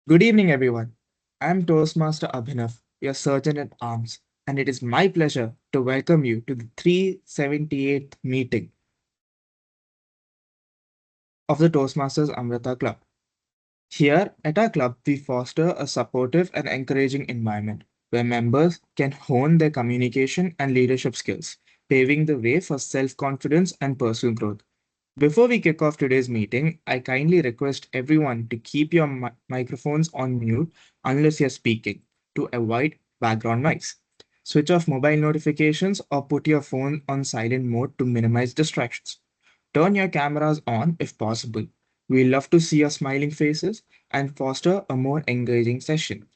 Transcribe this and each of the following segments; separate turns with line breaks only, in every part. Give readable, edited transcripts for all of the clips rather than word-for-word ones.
Good evening, everyone. I'm Toastmaster Abhinav, your surgeon at arms, and it is my pleasure to welcome you to the 378th meeting of the Toastmasters Amrita Club. Here at our club, we foster a supportive and encouraging environment where members can hone their communication and leadership skills, paving the way for self confidence and personal growth. Before we kick off today's meeting, I kindly request everyone to keep your microphones on mute unless you're speaking to avoid background noise. Switch off mobile notifications or put your phone on silent mode to minimize distractions. Turn your cameras on if possible. We love to see your smiling faces and foster a more engaging session.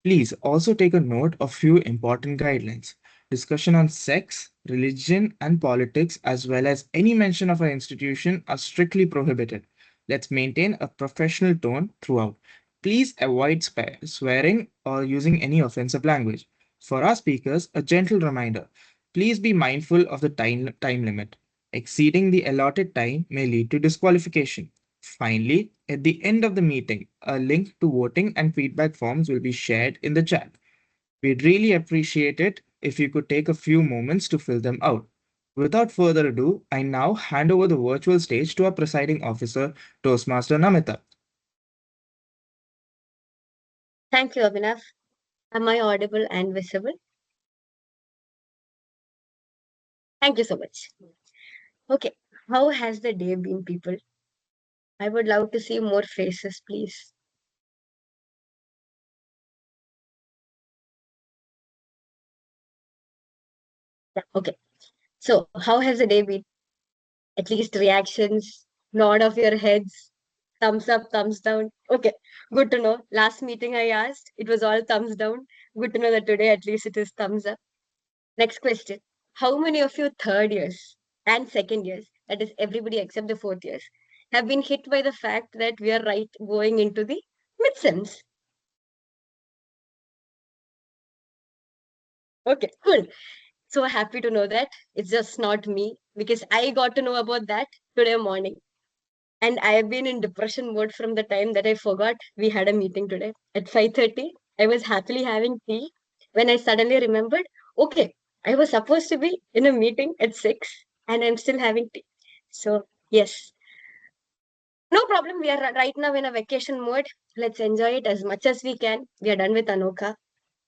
Please also take a note of few important guidelines. Discussion on sex, religion, and politics, as well as any mention of our institution, are strictly prohibited. Let's maintain a professional tone throughout. Please avoid swearing or using any offensive language. For our speakers, a gentle reminder please be mindful of the time limit. Exceeding the allotted time may lead to disqualification. Finally, at the end of the meeting, a link to voting and feedback forms will be shared in the chat. We'd really appreciate it if you could take a few moments to fill them out. Without further ado, I now hand over the virtual stage to our presiding officer, Toastmaster Namita.
Thank you, Abhinav. Am I audible and visible? Thank you so much. Okay, how has the day been, people? I would love to see more faces, please. Yeah, okay, so how has the day been? At least reactions, nod of your heads, thumbs up, thumbs down. Okay, good to know. Last meeting I asked, it was all thumbs down. Good to know that today at least it is thumbs up. Next question. How many of your third years and second years, that is everybody except the fourth years, have been hit by the fact that we are right going into the midsems? Okay, cool. So happy to know that it's just not me because I got to know about that today morning. And I have been in depression mode from the time that I forgot we had a meeting today at 5:30. I was happily having tea when I suddenly remembered, okay, I was supposed to be in a meeting at 6 and I'm still having tea. So, yes, no problem. We are right now in a vacation mode. Let's enjoy it as much as we can. We are done with Anoka.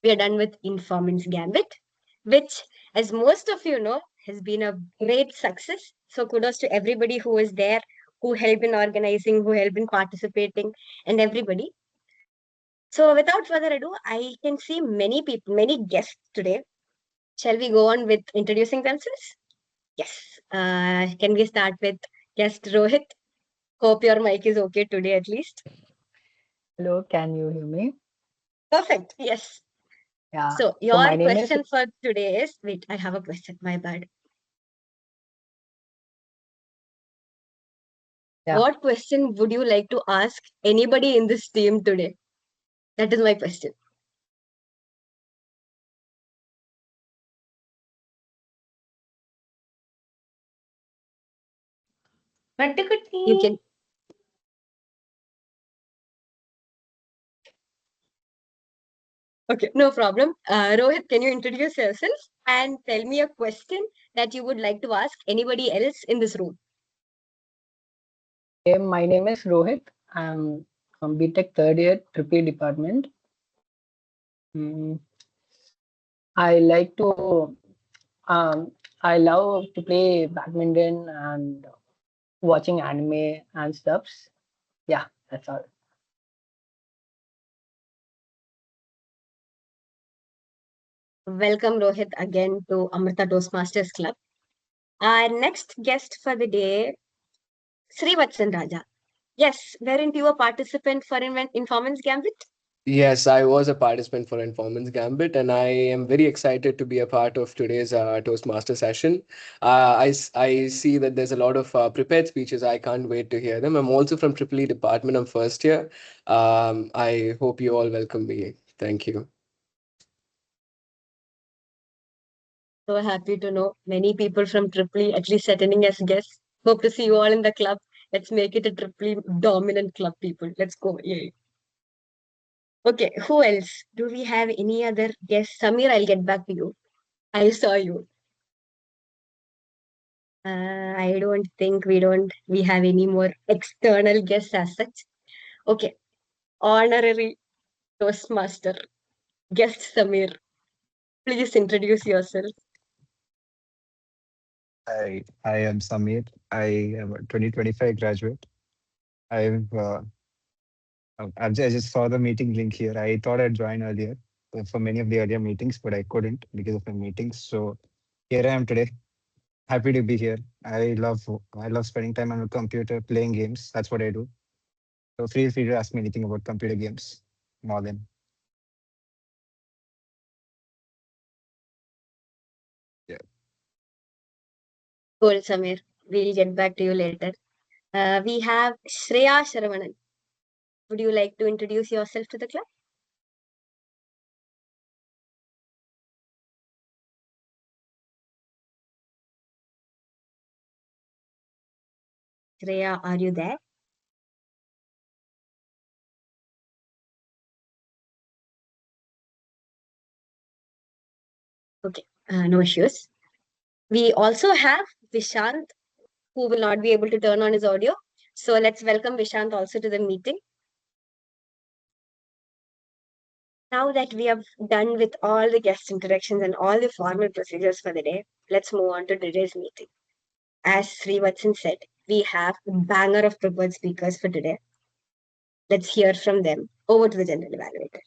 We are done with Informants Gambit, which, as most of you know, has been a great success. So kudos to everybody who was there, who helped in organizing, who helped in participating, and everybody. So without further ado, I can see many people, many guests today. Shall we go on with introducing themselves? Yes. Can we start with guest Rohit? Hope your mic is okay today at least.
Hello, can you hear me?
Perfect. Yes.
Yeah.
So
So
your
my name is
question for today is, wait, I have a question. My bad.
yeah.
What question would you like to ask anybody in this team today? That is my question. You
Patukutti.
can. Okay, no problem. Rohit, can you introduce yourself and tell me a question that you would like to ask anybody else in this room?
My name is Rohit. I'm from BTech third year triple department. Mm, I like to um I love to play badminton and watching anime and stuffs. Yeah, that's all.
Welcome, Rohit, again to Amrita Toastmasters Club. Our next guest for the day, Srivatsan Raja. Yes, weren't you a participant for Informants Gambit?
Yes, I was a participant for Informants Gambit, and I am very excited to be a part of today's Toastmaster session. I see that there's a lot of prepared speeches. I can't wait to hear them. I'm also from Triple E department. I'm first year. I hope you all welcome me. Thank you.
So happy to know many people from Tripoli at least attending as guests. Hope to see you all in the club. Let's make it a Tripoli dominant club, people. Let's go. Yay. Okay, who else? Do we have any other guests? Samir, I'll get back to you. I saw you. I don't think we have any more external guests as such. Okay, honorary Toastmaster, guest Samir. Please introduce yourself.
I am Samir. I am a 2025 graduate. I've I just saw the meeting link here. I thought I'd join earlier for many of the earlier meetings, but I couldn't because of the meetings. So here I am today. Happy to be here. I love spending time on a computer playing games. That's what I do. So feel free to ask me anything about computer games. More than yeah.
Cool, Samir. We'll get back to you later. We have Shreya Sharavanan. Would you like to introduce yourself to the club? Shreya, are you there? Okay, no issues. We also have Vishant, who will not be able to turn on his audio. So let's welcome Vishant also to the meeting. Now that we have done with all the guest introductions and all the formal procedures for the day, let's move on to today's meeting. As Srivatsan said, we have a banger of prepared speakers for today. Let's hear from them. Over to the general evaluator.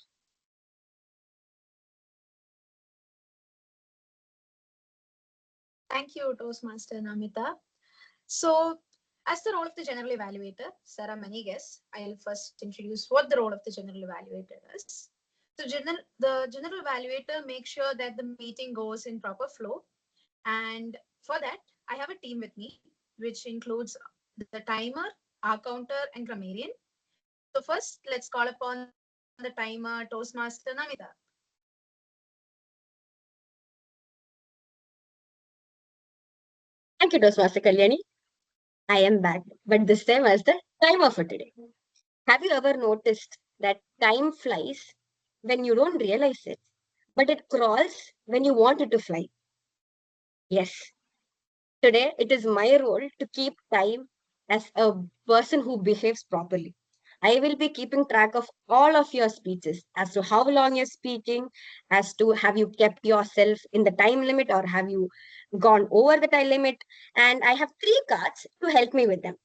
Thank you, Toastmaster Namita. So, as the role of the general evaluator, there are many guests. I'll first introduce what the role of the general evaluator is. So, the general evaluator makes sure that the meeting goes in proper flow. And for that, I have a team with me, which includes the timer, our counter, and grammarian. So, first, let's call upon the timer, Toastmaster Namita.
Thank you, Toastmaster Kalyani. I am back, but this time as the timer for today. Have you ever noticed that time flies when you don't realize it, but it crawls when you want it to fly? Yes, today it is my role to keep time as a person who behaves properly. I will be keeping track of all of your speeches as to how long you're speaking, as to have you kept yourself in the time limit or have you gone over the time limit. And I have three cards to help me with them.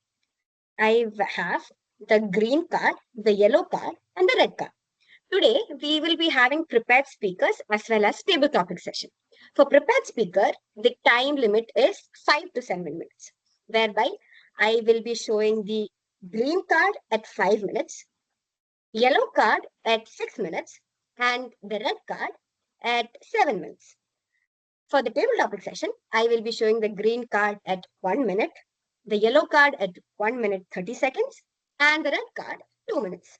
I have the green card, the yellow card, and the red card. Today, we will be having prepared speakers as well as table topic session. For prepared speaker, the time limit is 5 to 7 minutes, whereby I will be showing the green card at 5 minutes, yellow card at 6 minutes, and the red card at 7 minutes. For the table topic session, I will be showing the green card at 1 minute, the yellow card at 1 minute 30 seconds, and the red card 2 minutes.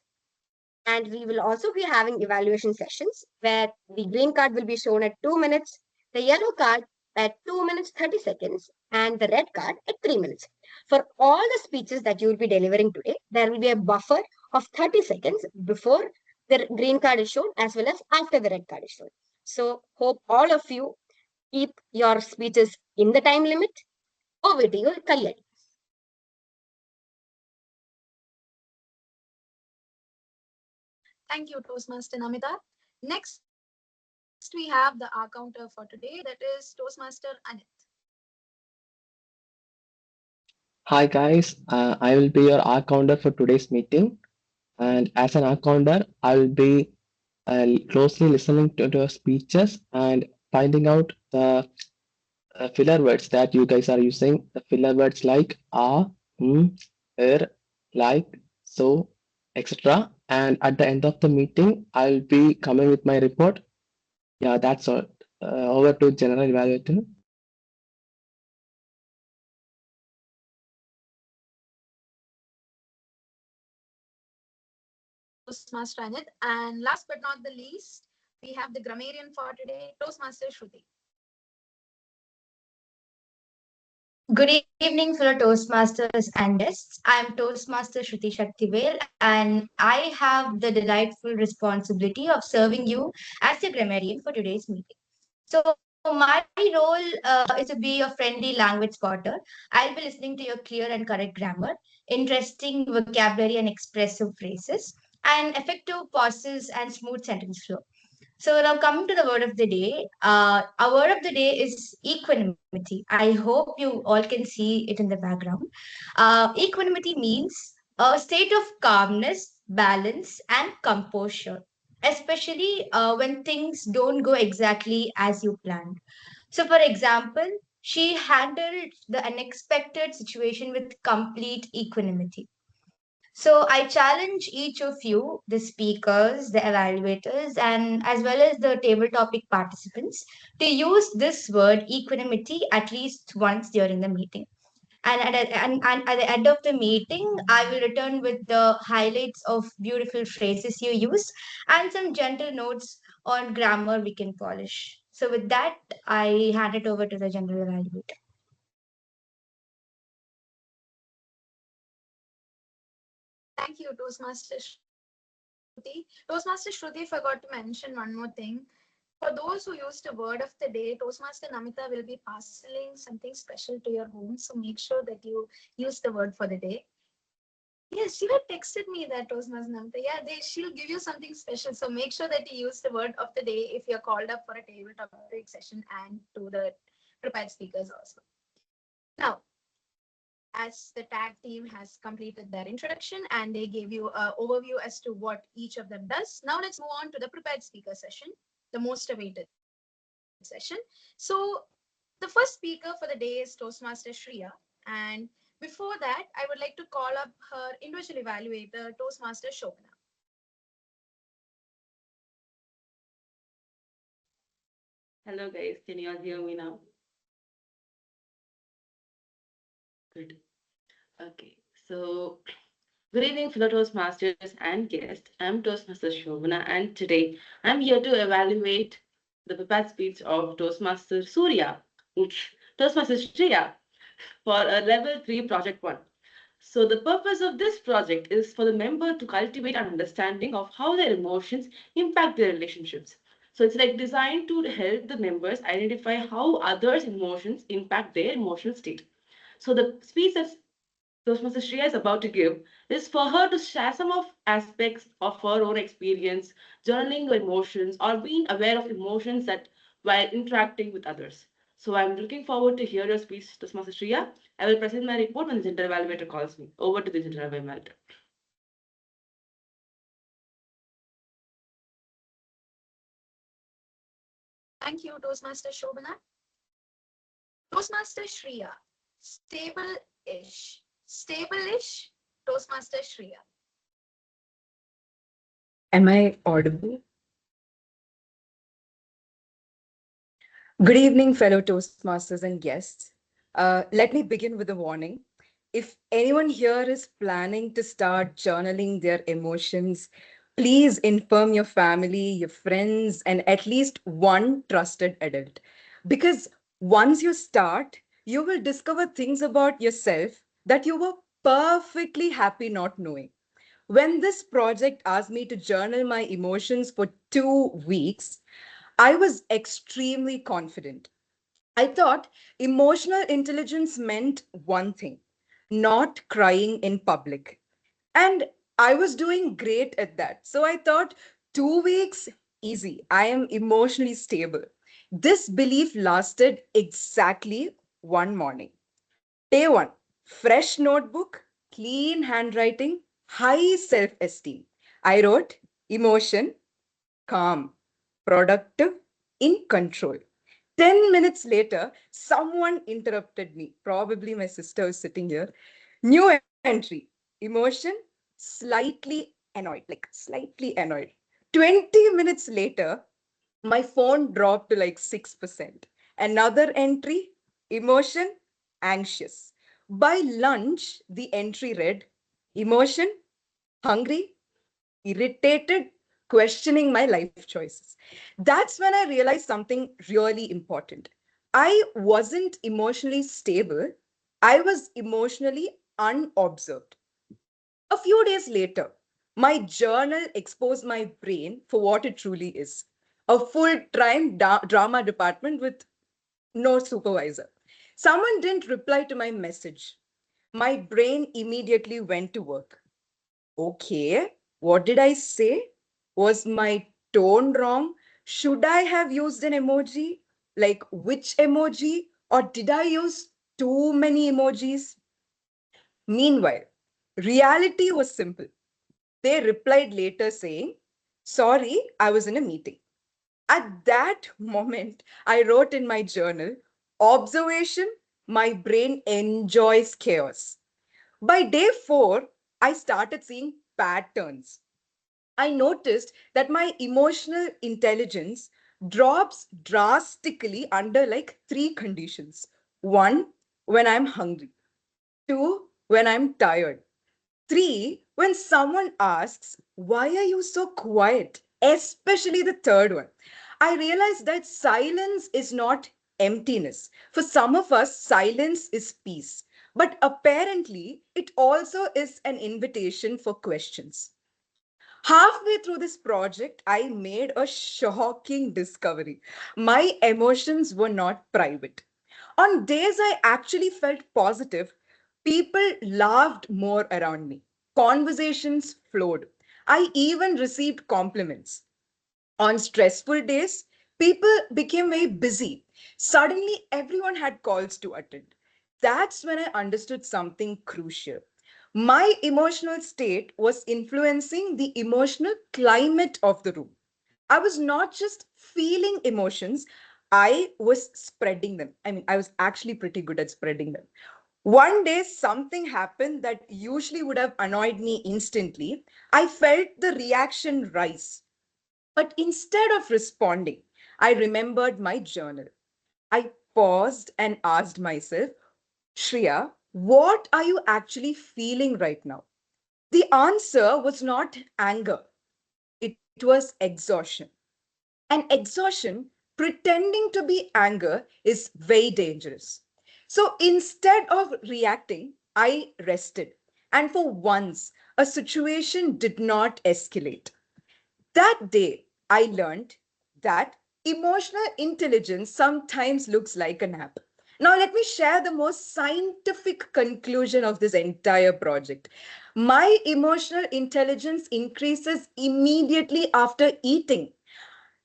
And we will also be having evaluation sessions where the green card will be shown at 2 minutes, the yellow card at 2 minutes 30 seconds, and the red card at 3 minutes. For all the speeches that you will be delivering today, there will be a buffer of 30 seconds before the green card is shown as well as after the red card is shown. So, hope all of you keep your speeches in the time limit. Over to you, Kalyani.
Thank you, Toastmaster Namita. Next, we have the R counter for today, that is Toastmaster Anit.
Hi guys, I will be your R counter for today's meeting. And as an R counter, I will be closely listening to your speeches and finding out the filler words that you guys are using. The filler words like er, like, so, etc. And at the end of the meeting, I will be coming with my report. Yeah, that's all. Over to General Evaluator.
Thank you, Toastmaster Anit. And last but not the least, we have the grammarian for today, Toastmaster Shruti.
Good evening, fellow Toastmasters and guests. I'm Toastmaster Shruti Shaktivel, and I have the delightful responsibility of serving you as the grammarian for today's meeting. So, my role is to be a friendly language spotter. I'll be listening to your clear and correct grammar, interesting vocabulary and expressive phrases, and effective pauses and smooth sentence flow. So now coming to the word of the day, our word of the day is equanimity. I hope you all can see it in the background. Equanimity means a state of calmness, balance, and composure, especially when things don't go exactly as you planned. So, for example, she handled the unexpected situation with complete equanimity. So I challenge each of you, the speakers, the evaluators, and as well as the table topic participants, to use this word equanimity at least once during the meeting. And at the end of the meeting, I will return with the highlights of beautiful phrases you use and some gentle notes on grammar we can polish. So with that, I hand it over to the general evaluator.
Thank you, Toastmaster Shruti. Toastmaster Shruti forgot to mention one more thing. For those who use the word of the day, Toastmaster Namita will be parceling something special to your home. So make sure that you use the word for the day. Yes, she had texted me that Toastmaster Namita. Yeah, she'll give you something special. So make sure that you use the word of the day if you're called up for a table topic session and to the prepared speakers also. Now, as the tag team has completed their introduction and they gave you an overview as to what each of them does. Now let's move on to the prepared speaker session, the most awaited session. So the first speaker for the day is Toastmaster Shreya. And before that, I would like to call up her individual evaluator, Toastmaster Shobana.
Hello guys, can you all hear me now? Good. Okay. So good evening, fellow Toastmasters and guests. I'm Toastmaster Shobana, and today I'm here to evaluate the prepared speech of Toastmaster Surya, Toastmaster Shreya, for a level 3 project 1. So the purpose of this project is for the member to cultivate an understanding of how their emotions impact their relationships. So it's like designed to help the members identify how others' emotions impact their emotional state. So the speech that Toastmaster Shreya is about to give is for her to share some of aspects of her own experience, journaling your emotions, or being aware of emotions that while interacting with others. So I'm looking forward to hear your speech, Toastmaster Shreya. I will present my report when the gender evaluator calls me. Over to the gender evaluator.
Thank you, Toastmaster Shobana. Toastmaster Shreya, stable-ish. Stable-ish, Toastmaster Shreya.
Am I audible? Good evening, fellow Toastmasters and guests. Let me begin with a warning. If anyone here is planning to start journaling their emotions, please inform your family, your friends, and at least one trusted adult. Because once you start, you will discover things about yourself that you were perfectly happy not knowing. When this project asked me to journal my emotions for 2 weeks, I was extremely confident. I thought emotional intelligence meant one thing, not crying in public. And I was doing great at that. So I thought 2 weeks, easy. I am emotionally stable. This belief lasted exactly one morning. Day one, fresh notebook, clean handwriting, high self esteem. I wrote emotion, calm, productive, in control. 10 minutes later, someone interrupted me. Probably my sister is sitting here. New entry, emotion, slightly annoyed, like slightly annoyed. 20 minutes later, my phone dropped to like 6%. Another entry, emotion, anxious. By lunch, the entry read, emotion, hungry, irritated, questioning my life choices. That's when I realized something really important. I wasn't emotionally stable. I was emotionally unobserved. A few days later, my journal exposed my brain for what it truly is, a full time drama department with no supervisor. Someone didn't reply to my message. My brain immediately went to work. Okay, what did I say? Was my tone wrong? Should I have used an emoji? Like which emoji? Or did I use too many emojis? Meanwhile, reality was simple. They replied later saying, "Sorry, I was in a meeting." At that moment, I wrote in my journal, "Observation, my brain enjoys chaos." By day 4, I started seeing patterns. I noticed that my emotional intelligence drops drastically under like three conditions. One, when I'm hungry. Two, when I'm tired. Three, when someone asks, "Why are you so quiet?" Especially the third one. I realized that silence is not emptiness. For some of us, silence is peace. But apparently, it also is an invitation for questions. Halfway through this project, I made a shocking discovery. My emotions were not private. On days I actually felt positive, people laughed more around me. Conversations flowed. I even received compliments. On stressful days, people became very busy. Suddenly, everyone had calls to attend. That's when I understood something crucial. My emotional state was influencing the emotional climate of the room. I was not just feeling emotions, I was spreading them. I mean, I was actually pretty good at spreading them. One day, something happened that usually would have annoyed me instantly. I felt the reaction rise. But instead of responding, I remembered my journal. I paused and asked myself, "Shreya, what are you actually feeling right now?" The answer was not anger, it was exhaustion. And exhaustion, pretending to be anger, is very dangerous. So instead of reacting, I rested. And for once, a situation did not escalate. That day, I learned that emotional intelligence sometimes looks like a nap. Now, let me share the most scientific conclusion of this entire project. My emotional intelligence increases immediately after eating.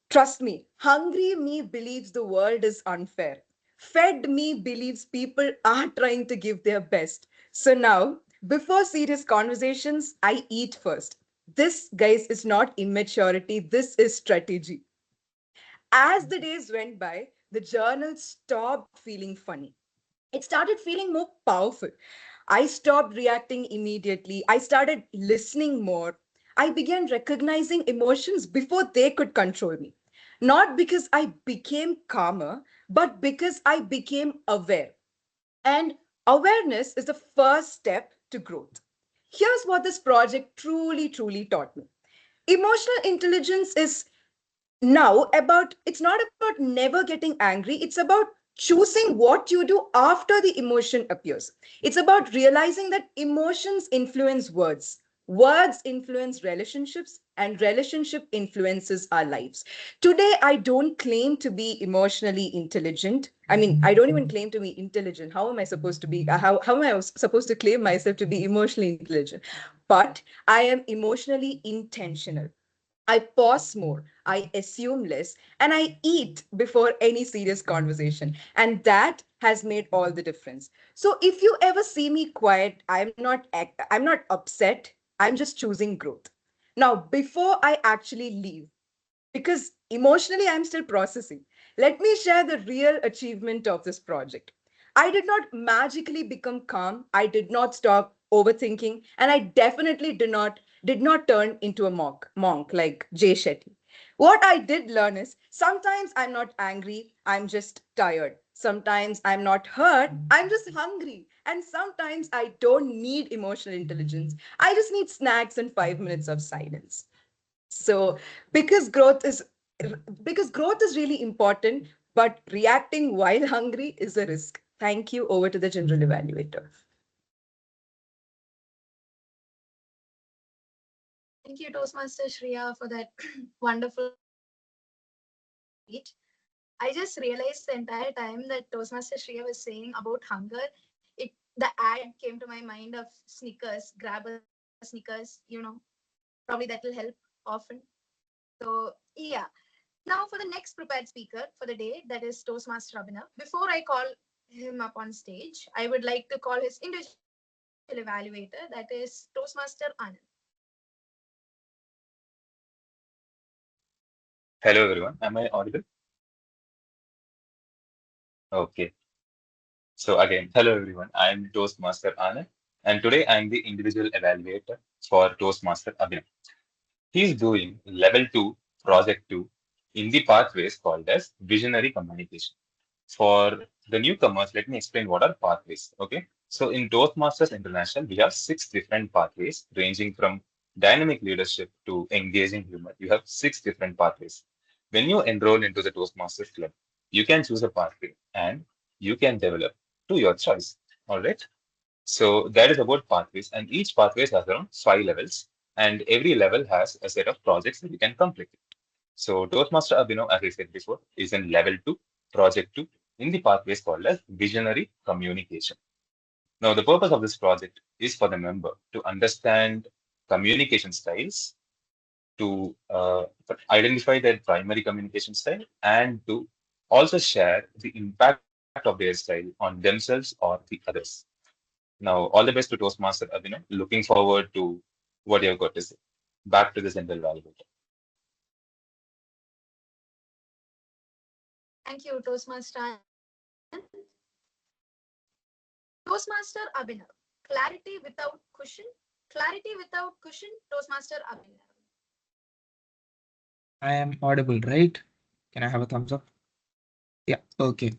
Trust me, hungry me believes the world is unfair. Fed me believes people are trying to give their best. So now, before serious conversations, I eat first. This, guys, is not immaturity, this is strategy. As the days went by, the journal stopped feeling funny. It started feeling more powerful. I stopped reacting immediately. I started listening more. I began recognizing emotions before they could control me. Not because I became calmer, but because I became aware. And awareness is the first step to growth. Here's what this project truly taught me. Emotional intelligence is now about, it's not about never getting angry, it's about choosing what you do after the emotion appears. It's about realizing that emotions influence words, words influence relationships, and relationship influences our lives. Today I don't claim to be emotionally intelligent. I mean, I don't even claim to be intelligent. How am I supposed to be, how am I supposed to claim myself to be emotionally intelligent? But I am emotionally intentional. I pause more, I assume less, and I eat before any serious conversation. And that has made all the difference. So if you ever see me quiet, I'm not upset. I'm just choosing growth. Now, before I actually leave, because emotionally I'm still processing. Let me share the real achievement of this project. I did not magically become calm. I did not stop overthinking, and I definitely did not turn into a monk like Jay Shetty. What I did learn is sometimes I'm not angry, I'm just tired. Sometimes I'm not hurt, I'm just hungry. And sometimes I don't need emotional intelligence. I just need snacks and 5 minutes of silence. So because growth is because growth is really important, but reacting while hungry is a risk. Thank you. Over to the general evaluator.
Thank you, Toastmaster Shreya, for that wonderful speech. I just realized the entire time that Toastmaster Shreya was saying about hunger, the ad came to my mind of Snickers, grab a Snickers, probably that will help often. So yeah. Now for the next prepared speaker for the day, that is Toastmaster Abhinav. Before I call him up on stage, I would like to call his individual evaluator, that is Toastmaster Anand.
Hello everyone, am I audible? Okay. So again, hello everyone, I am Toastmaster Anand and today I am the individual evaluator for Toastmaster Abhinav. He is doing level 2, project 2 in the pathways called as visionary communication. For the newcomers, let me explain what are pathways. Okay. So in Toastmasters International, we have 6 different pathways ranging from dynamic leadership to engaging humor. You have 6 different pathways. When you enroll into the Toastmasters Club, you can choose a pathway and you can develop to your choice. All right. So that is about pathways, and each pathways has around 5 levels, and every level has a set of projects that you can complete. So Toastmaster Abhinav, as I said before, is in level 2, project 2, in the pathways called as visionary communication. Now, the purpose of this project is for the member to understand communication styles, to identify their primary communication style, and to also share the impact of their style on themselves or the others. Now, all the best to Toastmaster Abhinav. Looking forward to what you've got to say. Back to the general validator.
Thank you, Toastmaster Anand. Toastmaster Abhinav. Clarity without cushion. Clarity without cushion, Toastmaster Abhinav.
I am audible, right? Can I have a thumbs up? Yeah, okay.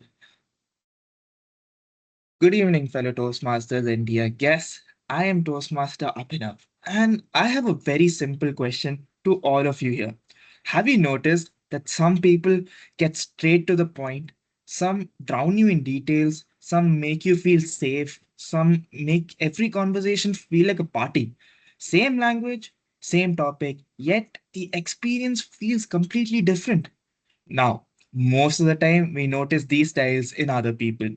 Good evening, fellow Toastmasters and dear guests. I am Toastmaster Abhinav, and I have a very simple question to all of you here. Have you noticed that some people get straight to the point, some drown you in details, some make you feel safe, some make every conversation feel like a party? Same language, same topic, yet the experience feels completely different. Now, most of the time, we notice these styles in other people.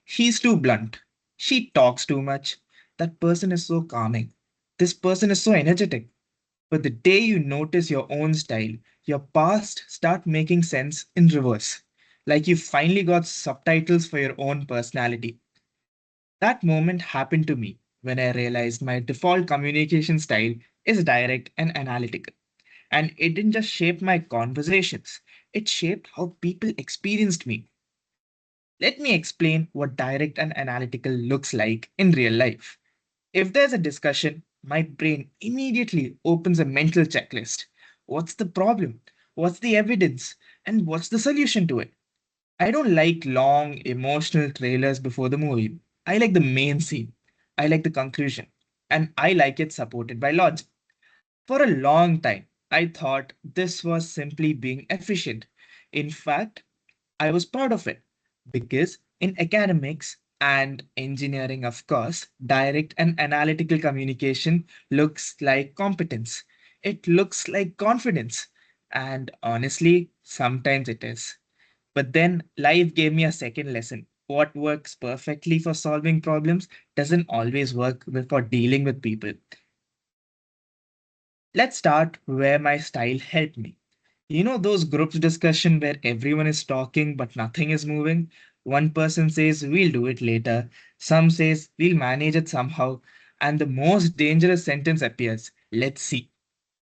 He's too blunt. She talks too much. That person is so calming. This person is so energetic. But the day you notice your own style, your past start making sense in reverse. Like you finally got subtitles for your own personality. That moment happened to me when I realized my default communication style is direct and analytical. And it didn't just shape my conversations, it shaped how people experienced me. Let me explain what direct and analytical looks like in real life. If there's a discussion, my brain immediately opens a mental checklist. What's the problem? What's the evidence? And what's the solution to it? I don't like long emotional trailers before the movie. I like the main scene. I like the conclusion. And I like it supported by logic. For a long time, I thought this was simply being efficient. In fact, I was proud of it because in academics and engineering, of course, direct and analytical communication looks like competence. It looks like confidence. And honestly, sometimes it is. But then life gave me a second lesson. What works perfectly for solving problems doesn't always work for dealing with people. Let's start where my style helped me. You know those groups discussion where everyone is talking but nothing is moving? One person says we'll do it later, some says we'll manage it somehow, and the most dangerous sentence appears, let's see.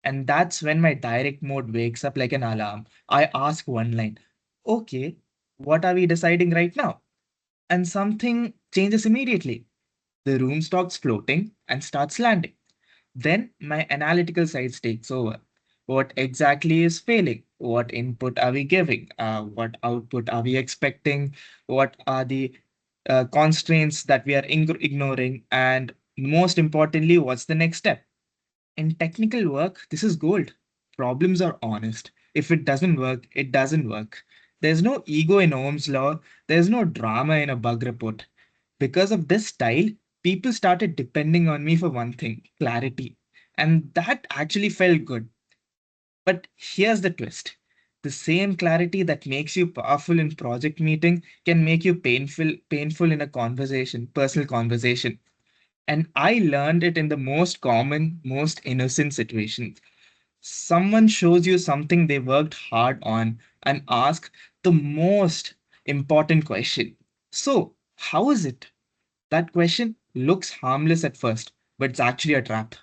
And that's when my direct mode wakes up like an alarm. I ask one line, okay, what are we deciding right now? And something changes immediately. The room stops floating and starts landing. Then my analytical side takes over. What exactly is failing? What input are we giving? What output are we expecting? What are the constraints that we are ignoring? And most importantly, what's the next step? In technical work, this is gold. Problems are honest. If it doesn't work, it doesn't work. There's no ego in Ohm's law. There's no drama in a bug report. Because of this style, people started depending on me for one thing, clarity. And that actually felt good. But here's the twist. The same clarity that makes you powerful in project meeting can make you painful in a conversation, personal conversation. And I learned it in the most common, most innocent situations. Someone shows you something they worked hard on and ask the most important question. So, how is it? That question looks harmless at first, but it's actually a trap.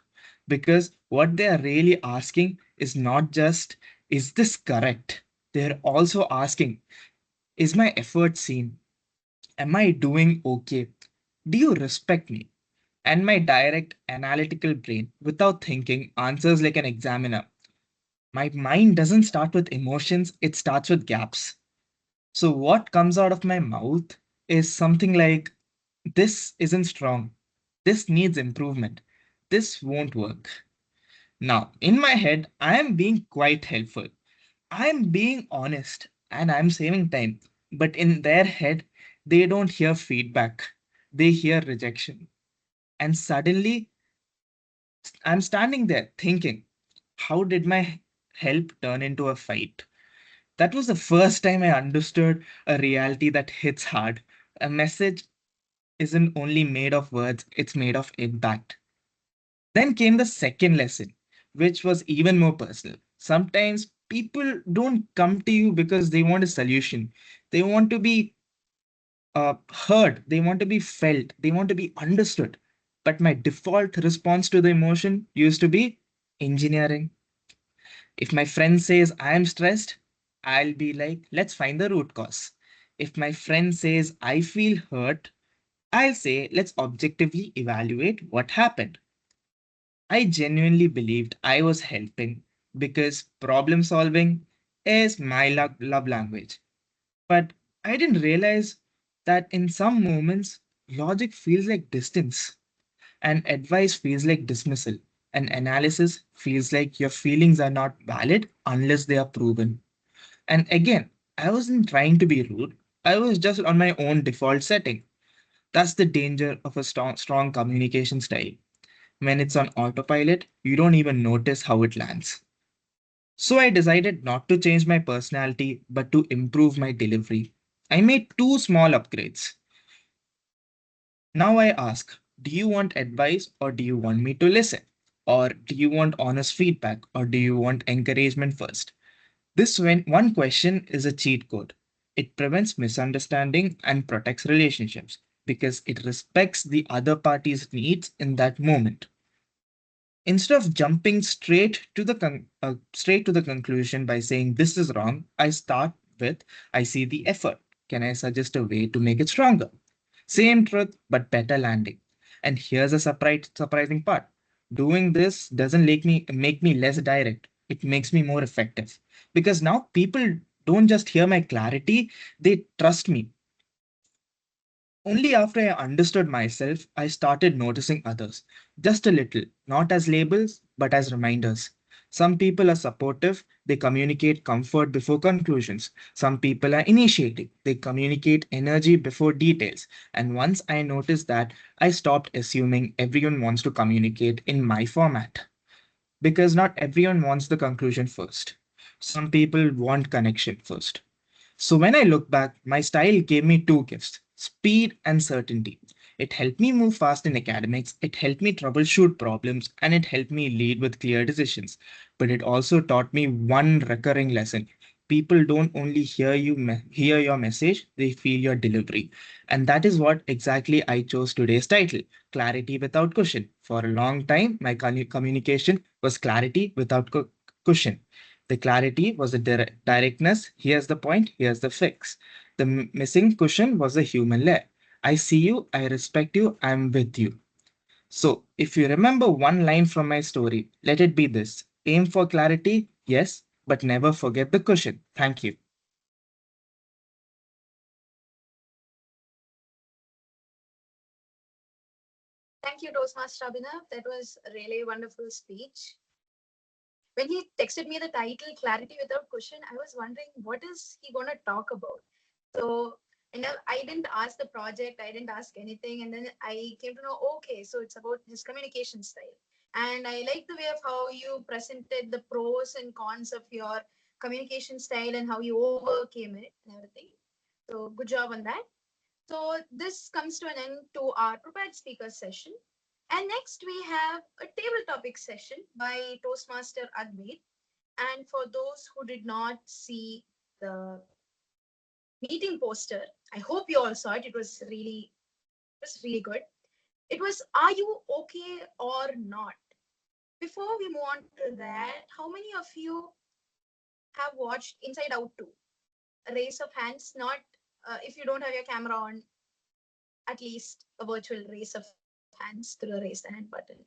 Because what they are really asking is not just, is this correct? They're also asking, is my effort seen? Am I doing okay? Do you respect me? And my direct analytical brain, without thinking, answers like an examiner. My mind doesn't start with emotions, it starts with gaps. So, what comes out of my mouth is something like, this isn't strong. This needs improvement. This won't work. Now, in my head, I am being quite helpful. I am being honest and I'm saving time. But in their head, they don't hear feedback, they hear rejection. And suddenly, I'm standing there thinking, how did my help turn into a fight? That was the first time I understood a reality that hits hard. A message isn't only made of words, it's made of impact. Then came the second lesson, which was even more personal. Sometimes people don't come to you because they want a solution. They want to be heard, they want to be felt, they want to be understood. But my default response to the emotion used to be engineering. If my friend says I am stressed, I'll be like, let's find the root cause. If my friend says I feel hurt, I'll say, let's objectively evaluate what happened. I genuinely believed I was helping because problem solving is my love language. But I didn't realize that in some moments, logic feels like distance, and advice feels like dismissal, and analysis feels like your feelings are not valid unless they are proven. And again, I wasn't trying to be rude, I was just on my own default setting. That's the danger of a strong communication style. When it's on autopilot, you don't even notice how it lands. So I decided not to change my personality, but to improve my delivery. I made two small upgrades. Now I ask, do you want advice or do you want me to listen? Or do you want honest feedback or do you want encouragement first? This one question is a cheat code. It prevents misunderstanding and protects relationships because it respects the other party's needs in that moment. Instead of jumping straight to the conclusion by saying this is wrong, I start with, I see the effort. Can I suggest a way to make it stronger? Same truth but better landing. And here's a surprising part. Doing this doesn't make me less direct, it makes me more effective, because now people don't just hear my clarity, they trust me. Only after I understood myself, I started noticing others. Just a little, not as labels, but as reminders. Some people are supportive, they communicate comfort before conclusions. Some people are initiating, they communicate energy before details. And once I noticed that, I stopped assuming everyone wants to communicate in my format. Because not everyone wants the conclusion first. Some people want connection first. So when I look back, my style gave me two gifts, speed and certainty. It helped me move fast in academics, it helped me troubleshoot problems, and it helped me lead with clear decisions. But it also taught me one recurring lesson. People don't only hear your message, they feel your delivery. And that is what exactly I chose today's title, Clarity Without Cushion. For a long time, my communication was clarity without cushion. The clarity was the directness. Here's the point, here's the fix. The missing cushion was the human layer. I see you, I respect you, I'm with you. So, if you remember one line from my story, let it be this: aim for clarity, yes, but never forget the cushion. Thank you.
Thank you, Toastmaster Abhinav. That was a really wonderful speech. When he texted me the title Clarity Without Cushion, I was wondering what is he going to talk about. So And I didn't ask the project, I didn't ask anything. And then I came to know, okay, so it's about his communication style. And I like the way of how you presented the pros and cons of your communication style and how you overcame it and everything. So good job on that. So this comes to an end to our prepared speakers session. And next we have a table topic session by Toastmaster Advait. And for those who did not see the meeting poster, I hope you all saw it. It was really good. It was, are you okay or not? Before we move on to that, how many of you have watched Inside Out 2? A raise of hands, not if you don't have your camera on, at least a virtual raise of hands through a raise the hand button.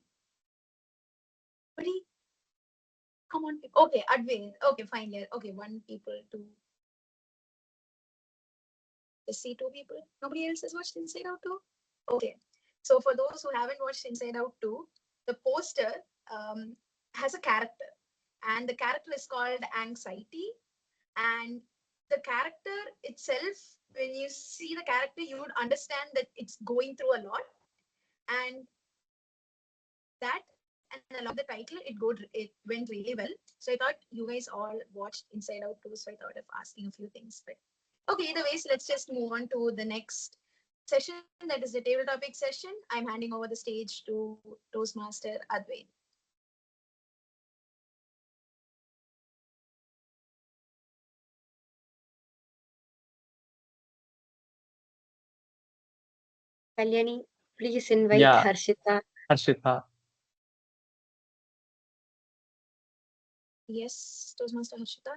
Buddy, come on. Okay, Advait. Okay, fine. Yeah. Okay, one people, two. Just see two people. Nobody else has watched Inside Out 2? Okay. So for those who haven't watched Inside Out 2, the poster has a character. And the character is called Anxiety. And the character itself, when you see the character, you would understand that it's going through a lot. And that and along with the title, it went really well. So I thought you guys all watched Inside Out 2, so I thought of asking a few things. But okay, either ways, let's just move on to the next session, that is the table topic session. I'm handing over the stage to Toastmaster Advait.
Kalyani, please invite
Yeah,
Harshita.
Harshita.
Yes, Toastmaster Harshita.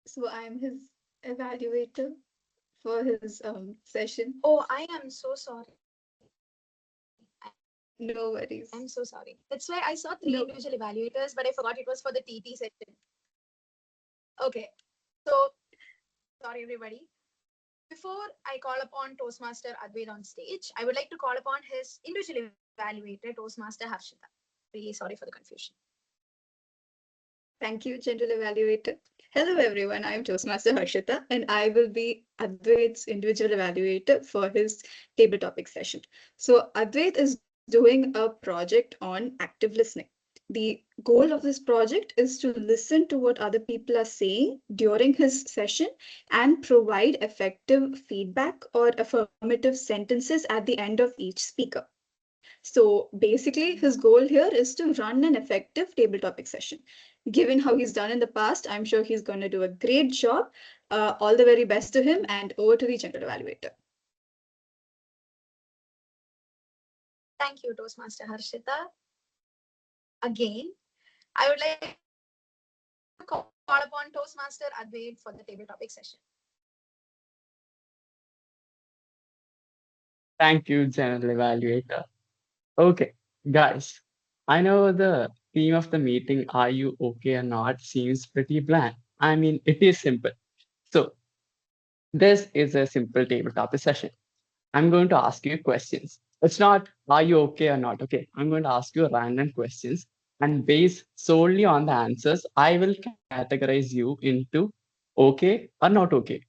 So I'm his evaluator for his session.
Oh, I am so sorry.
No
I'm
worries.
so sorry. That's why I saw three
No.
individual evaluators, but I forgot it was for the TT session. Okay, so sorry, everybody. Before I call upon Toastmaster Advait on stage, I would like to call upon his individual evaluator, Toastmaster Harshita. Really sorry for the confusion.
Thank you, General Evaluator. Hello, everyone. I'm Toastmaster Harshita, and I will be Advait's individual evaluator for his table topic session. So Advait is doing a project on active listening. The goal of this project is to listen to what other people are saying during his session and provide effective feedback or affirmative sentences at the end of each speaker. So basically, his goal here is to run an effective table topic session. Given how he's done in the past, I'm sure he's going to do a great job. All the very best to him, and over to the general evaluator.
Thank you, Toastmaster Harshita. Again, I would like to call upon Toastmaster Advait for the table topic session.
Thank you, General Evaluator. Okay, guys, I know the theme of the meeting, are you okay or not, seems pretty bland. I mean, it is simple. So, this is a simple table topic session. I'm going to ask you questions. It's not, are you okay or not? Okay, I'm going to ask you random questions. And based solely on the answers, I will categorize you into okay or not okay.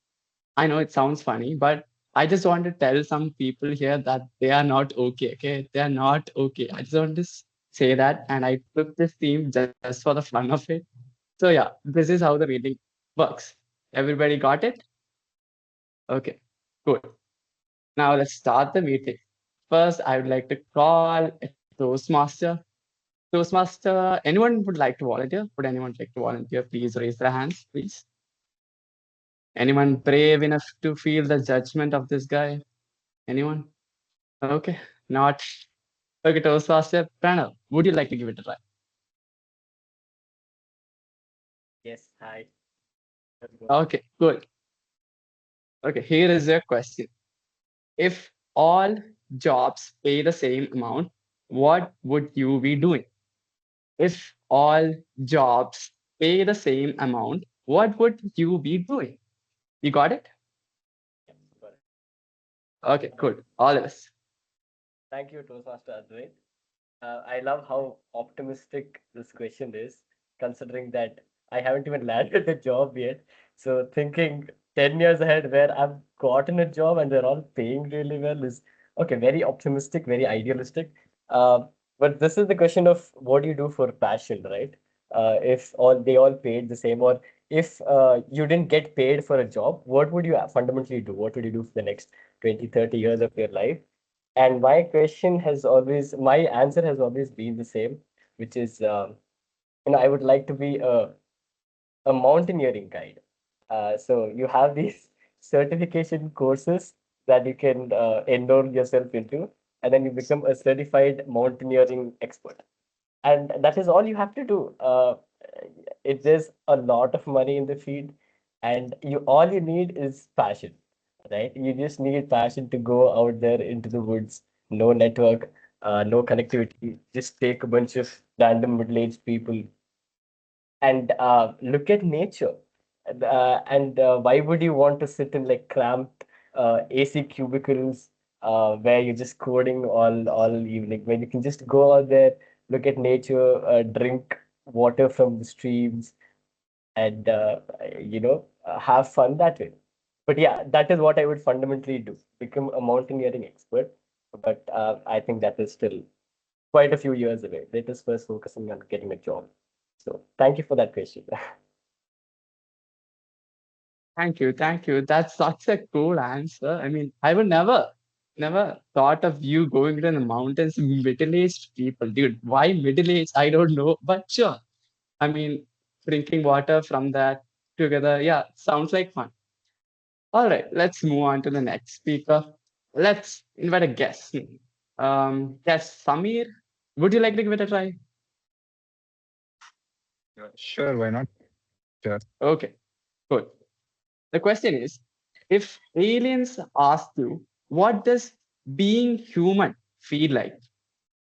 I know it sounds funny, but I just want to tell some people here that they are not okay. Okay, they are not okay. I just want to say that, and I took this theme just for the fun of it. So yeah, this is how the meeting works. Everybody got it? Okay, good. Now let's start the meeting. First, I would like to call a Toastmaster. Toastmaster, anyone would like to volunteer? Would anyone like to volunteer? Please raise their hands, please. Anyone brave enough to feel the judgment of this guy? Anyone? Okay, not. Okay, Toastmaster Pranav, would you like to give it a try?
Yes, hi.
Okay, good. Okay, here is your question. If all jobs pay the same amount, what would you be doing? If all jobs pay the same amount, what would you be doing? You got it?
Yes, got it.
Okay, good. All of us.
Thank you, Toastmaster Advait. I love how optimistic this question is, considering that I haven't even landed the job yet. So thinking 10 years ahead where I've gotten a job and they're all paying really well is okay, very optimistic, very idealistic. But this is the question of what do you do for passion, right? If all paid the same, or if you didn't get paid for a job, what would you fundamentally do? What would you do for the next 20, 30 years of your life? And my answer has always been the same, which is, I would like to be a mountaineering guide. So you have these certification courses that you can enroll yourself into, and then you become a certified mountaineering expert. And that is all you have to do. There's a lot of money in the field, and all you need is passion, right? You just need passion to go out there into the woods. No network, no connectivity. Just take a bunch of random middle-aged people and look at nature. And why would you want to sit in like cramped AC cubicles where you're just coding all evening when you can just go out there, look at nature, drink water from the streams, and have fun that way. But yeah, that is what I would fundamentally do: become a mountaineering expert. But I think that is still quite a few years away. Let us first focusing on getting a job. So thank you for that question.
Thank you, thank you. That's such a cool answer. I mean, I would never thought of you going to the mountains, middle-aged people, dude. Why middle-aged? I don't know, but sure. I mean, drinking water from that together, yeah, sounds like fun. All right, let's move on to the next speaker. Let's invite a guest. Yes, Samir, would you like to give it a try?
Sure, why not? Sure.
Okay, good. The question is, if aliens asked you, what does being human feel like?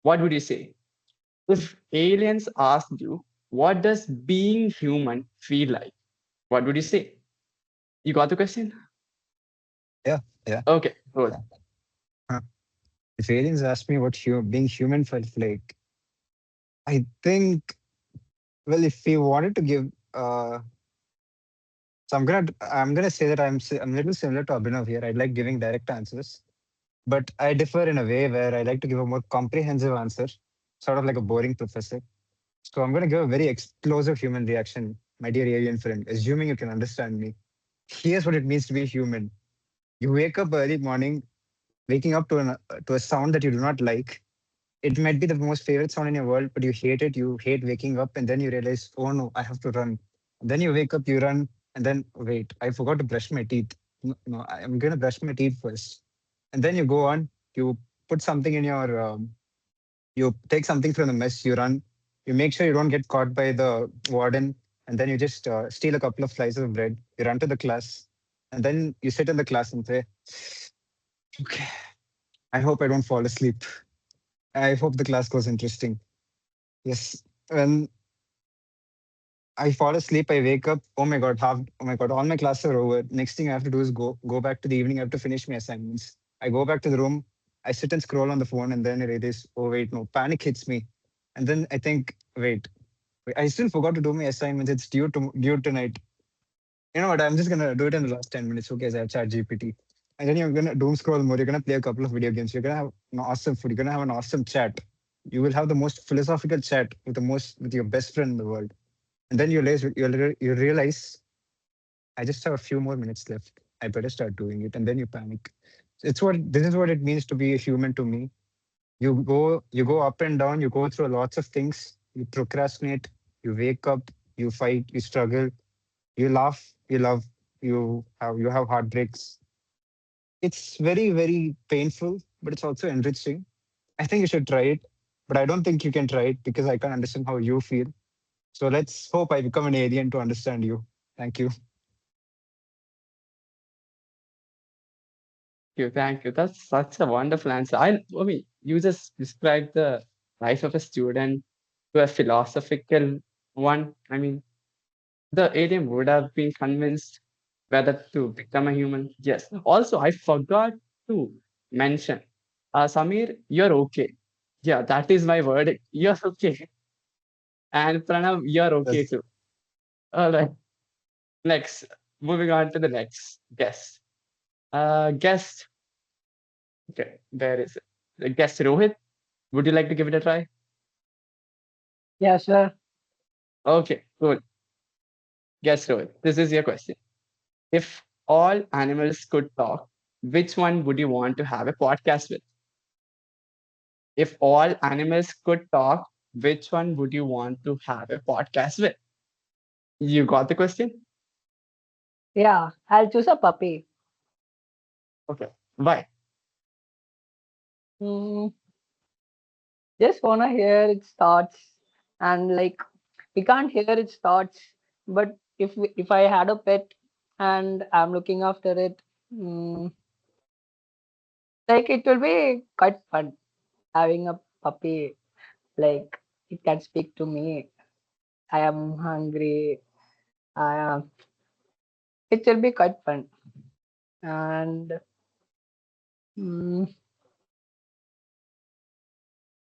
What would you say? If aliens asked you, what does being human feel like? What would you say? You got the question?
Yeah, yeah.
Okay, good.
Huh. If aliens asked me what being human felt like, I think, well, if we wanted to give, so I'm gonna say that I'm a little similar to Abhinav here. I like giving direct answers, but I differ in a way where I like to give a more comprehensive answer, sort of like a boring professor. So I'm gonna give a very explosive human reaction, my dear alien friend, assuming you can understand me. Here's what it means to be human. You wake up early morning, waking up to a sound that you do not like. It might be the most favorite sound in your world, but you hate it. You hate waking up, and then you realize, oh no, I have to run. Then you wake up, you run, and then wait, I forgot to brush my teeth. No, no, I'm gonna brush my teeth first, and then you go on. You put something in your, you take something from the mess. You run. You make sure you don't get caught by the warden, and then you just steal a couple of slices of bread. You run to the class, and then you sit in the class and say, okay, I hope I don't fall asleep. I hope the class goes interesting. Yes. When I fall asleep, I wake up. Oh my god, all my classes are over. Next thing I have to do is go back to the evening. I have to finish my assignments. I go back to the room. I sit and scroll on the phone, and then I realize, oh wait, no, panic hits me, and then I think, wait, I still forgot to do my assignments. It's due tonight. You know what? I'm just gonna do it in the last 10 minutes. Okay, as I have Chat GPT. And then you're gonna doom scroll more. You're gonna play a couple of video games. You're gonna have an awesome food. You're gonna have an awesome chat. You will have the most philosophical chat with your best friend in the world. And then you realize I just have a few more minutes left. I better start doing it. And then you panic. This is what it means to be a human to me. You go up and down, you go through lots of things, you procrastinate, you wake up, you fight, you struggle, you laugh, you love, you have heartbreaks. It's very, very painful, but it's also enriching. I think you should try it, but I don't think you can try it because I can't understand how you feel. So let's hope I become an alien to understand you. Thank you.
You, thank you. That's such a wonderful answer. I mean, you just described the life of a student to a philosophical one. I mean, the alien would have been convinced whether to become a human. Yes. Also, I forgot to mention, Samir, you're okay. Yeah, that is my word. You're okay. And Pranav, you're okay
That's
too. All right. Next.
moving on to the next guest. Guest. Okay, where is it? The guest Rohit. Would you like to give it a try?
Yeah, sure.
Okay, cool. Guest Rohit, this is your question. If all animals could talk, which one would you want to have a podcast with? If all animals could talk, which one would you want to have a podcast with? You got the question?
Yeah, I'll choose a puppy.
Okay. Why?
Hmm, just wanna hear its thoughts, and like we can't hear its thoughts, but if I had a pet and I'm looking after it, mm, like it will be quite fun having a puppy. Like it can speak to me. I am hungry. I am. It will be quite fun, and mm,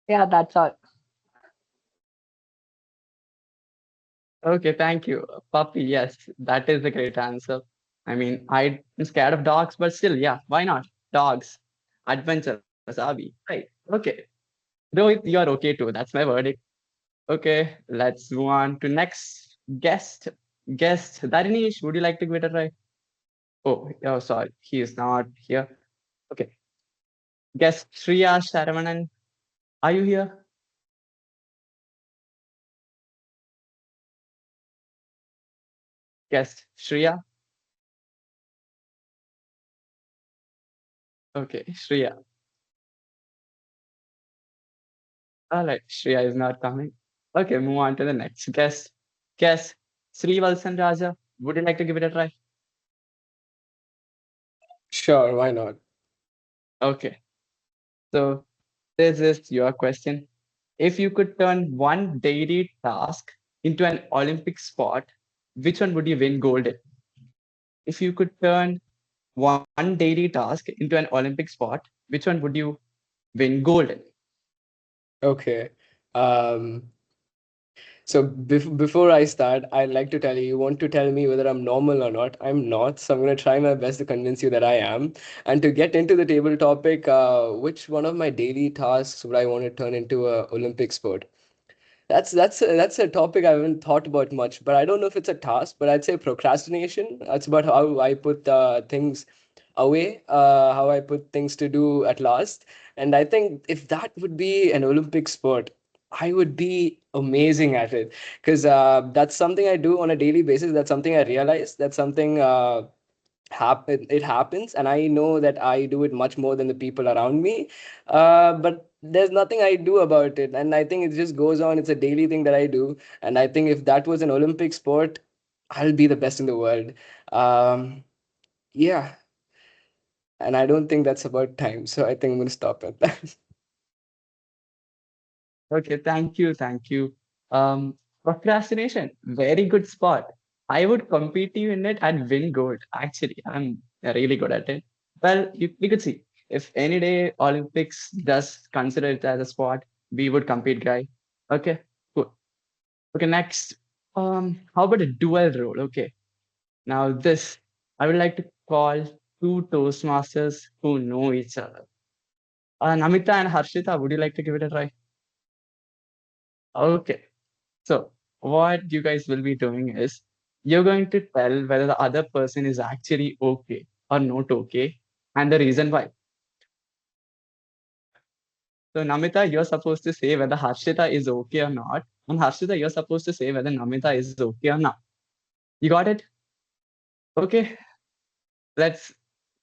yeah, that's all.
Okay, thank you. Puppy, yes, that is a great answer. I mean, I'm scared of dogs, but still, yeah, why not? Dogs, adventurous, are we? Right. Okay. Rohit, you're okay too. That's my verdict. Okay, let's move on to next guest. Guest, Darinish, would you like to give it a try? Oh, sorry, he is not here. Okay. Guest Shriya Sharavanan, are you here? Guest Shriya. Okay, Shriya. All right, Shriya is not coming. Okay, move on to the next guest. Guest Sri Valsan Raja, would you like to give it a try?
Sure, why not?
Okay, so this is your question. If you could turn one daily task into an Olympic sport, which one would you win gold in? If you could turn one daily task into an Olympic sport, which one would you win gold in?
Okay. Um, So before I start, I'd like to tell you, you want to tell me whether I'm normal or not. I'm not, so I'm going to try my best to convince you that I am. And to get into the table topic, which one of my daily tasks would I want to turn into a Olympic sport? That's a topic I haven't thought about much, but I don't know if it's a task, but I'd say procrastination. That's about how I put things away, how I put things to do at last. And I think if that would be an Olympic sport, I would be amazing at it because that's something I do on a daily basis. That's something I realize. That's something it happens, and I know that I do it much more than the people around me. But there's nothing I do about it, and I think it just goes on. It's a daily thing that I do, and I think if that was an Olympic sport, I'll be the best in the world. Um, yeah, and I don't think that's about time, so I think I'm going to stop at that.
Okay, thank you, thank you. Procrastination, very good spot. I would compete you in it and win gold. Actually, I'm really good at it. Well, we could see if any day Olympics does consider it as a sport, we would compete, guy. Okay, cool. Okay, next. How about a dual role? Okay, now this I would like to call two Toastmasters who know each other. Namita and Harshita, would you like to give it a try? Okay. So, what you guys will be doing is you're going to tell whether the other person is actually okay or not okay and the reason why. So, Namita, you're supposed to say whether Harshita is okay or not. And Harshita, you're supposed to say whether Namita is okay or not. You got it? Okay. Let's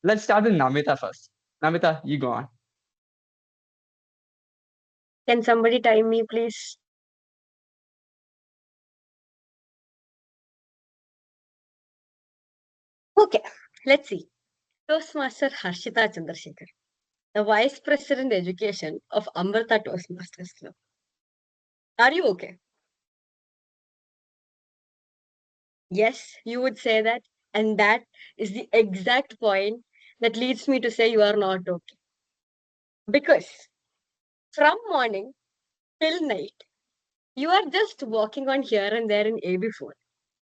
let's start with Namita first. Namita, you go on.
Can somebody time me, please? Okay, let's see. Toastmaster Harshita Chandrasekhar, the Vice President Education of Amrita Toastmasters Club. Are you okay? Yes, you would say that. And that is the exact point that leads me to say you are not okay. Because from morning till night, you are just walking on here and there in AB4.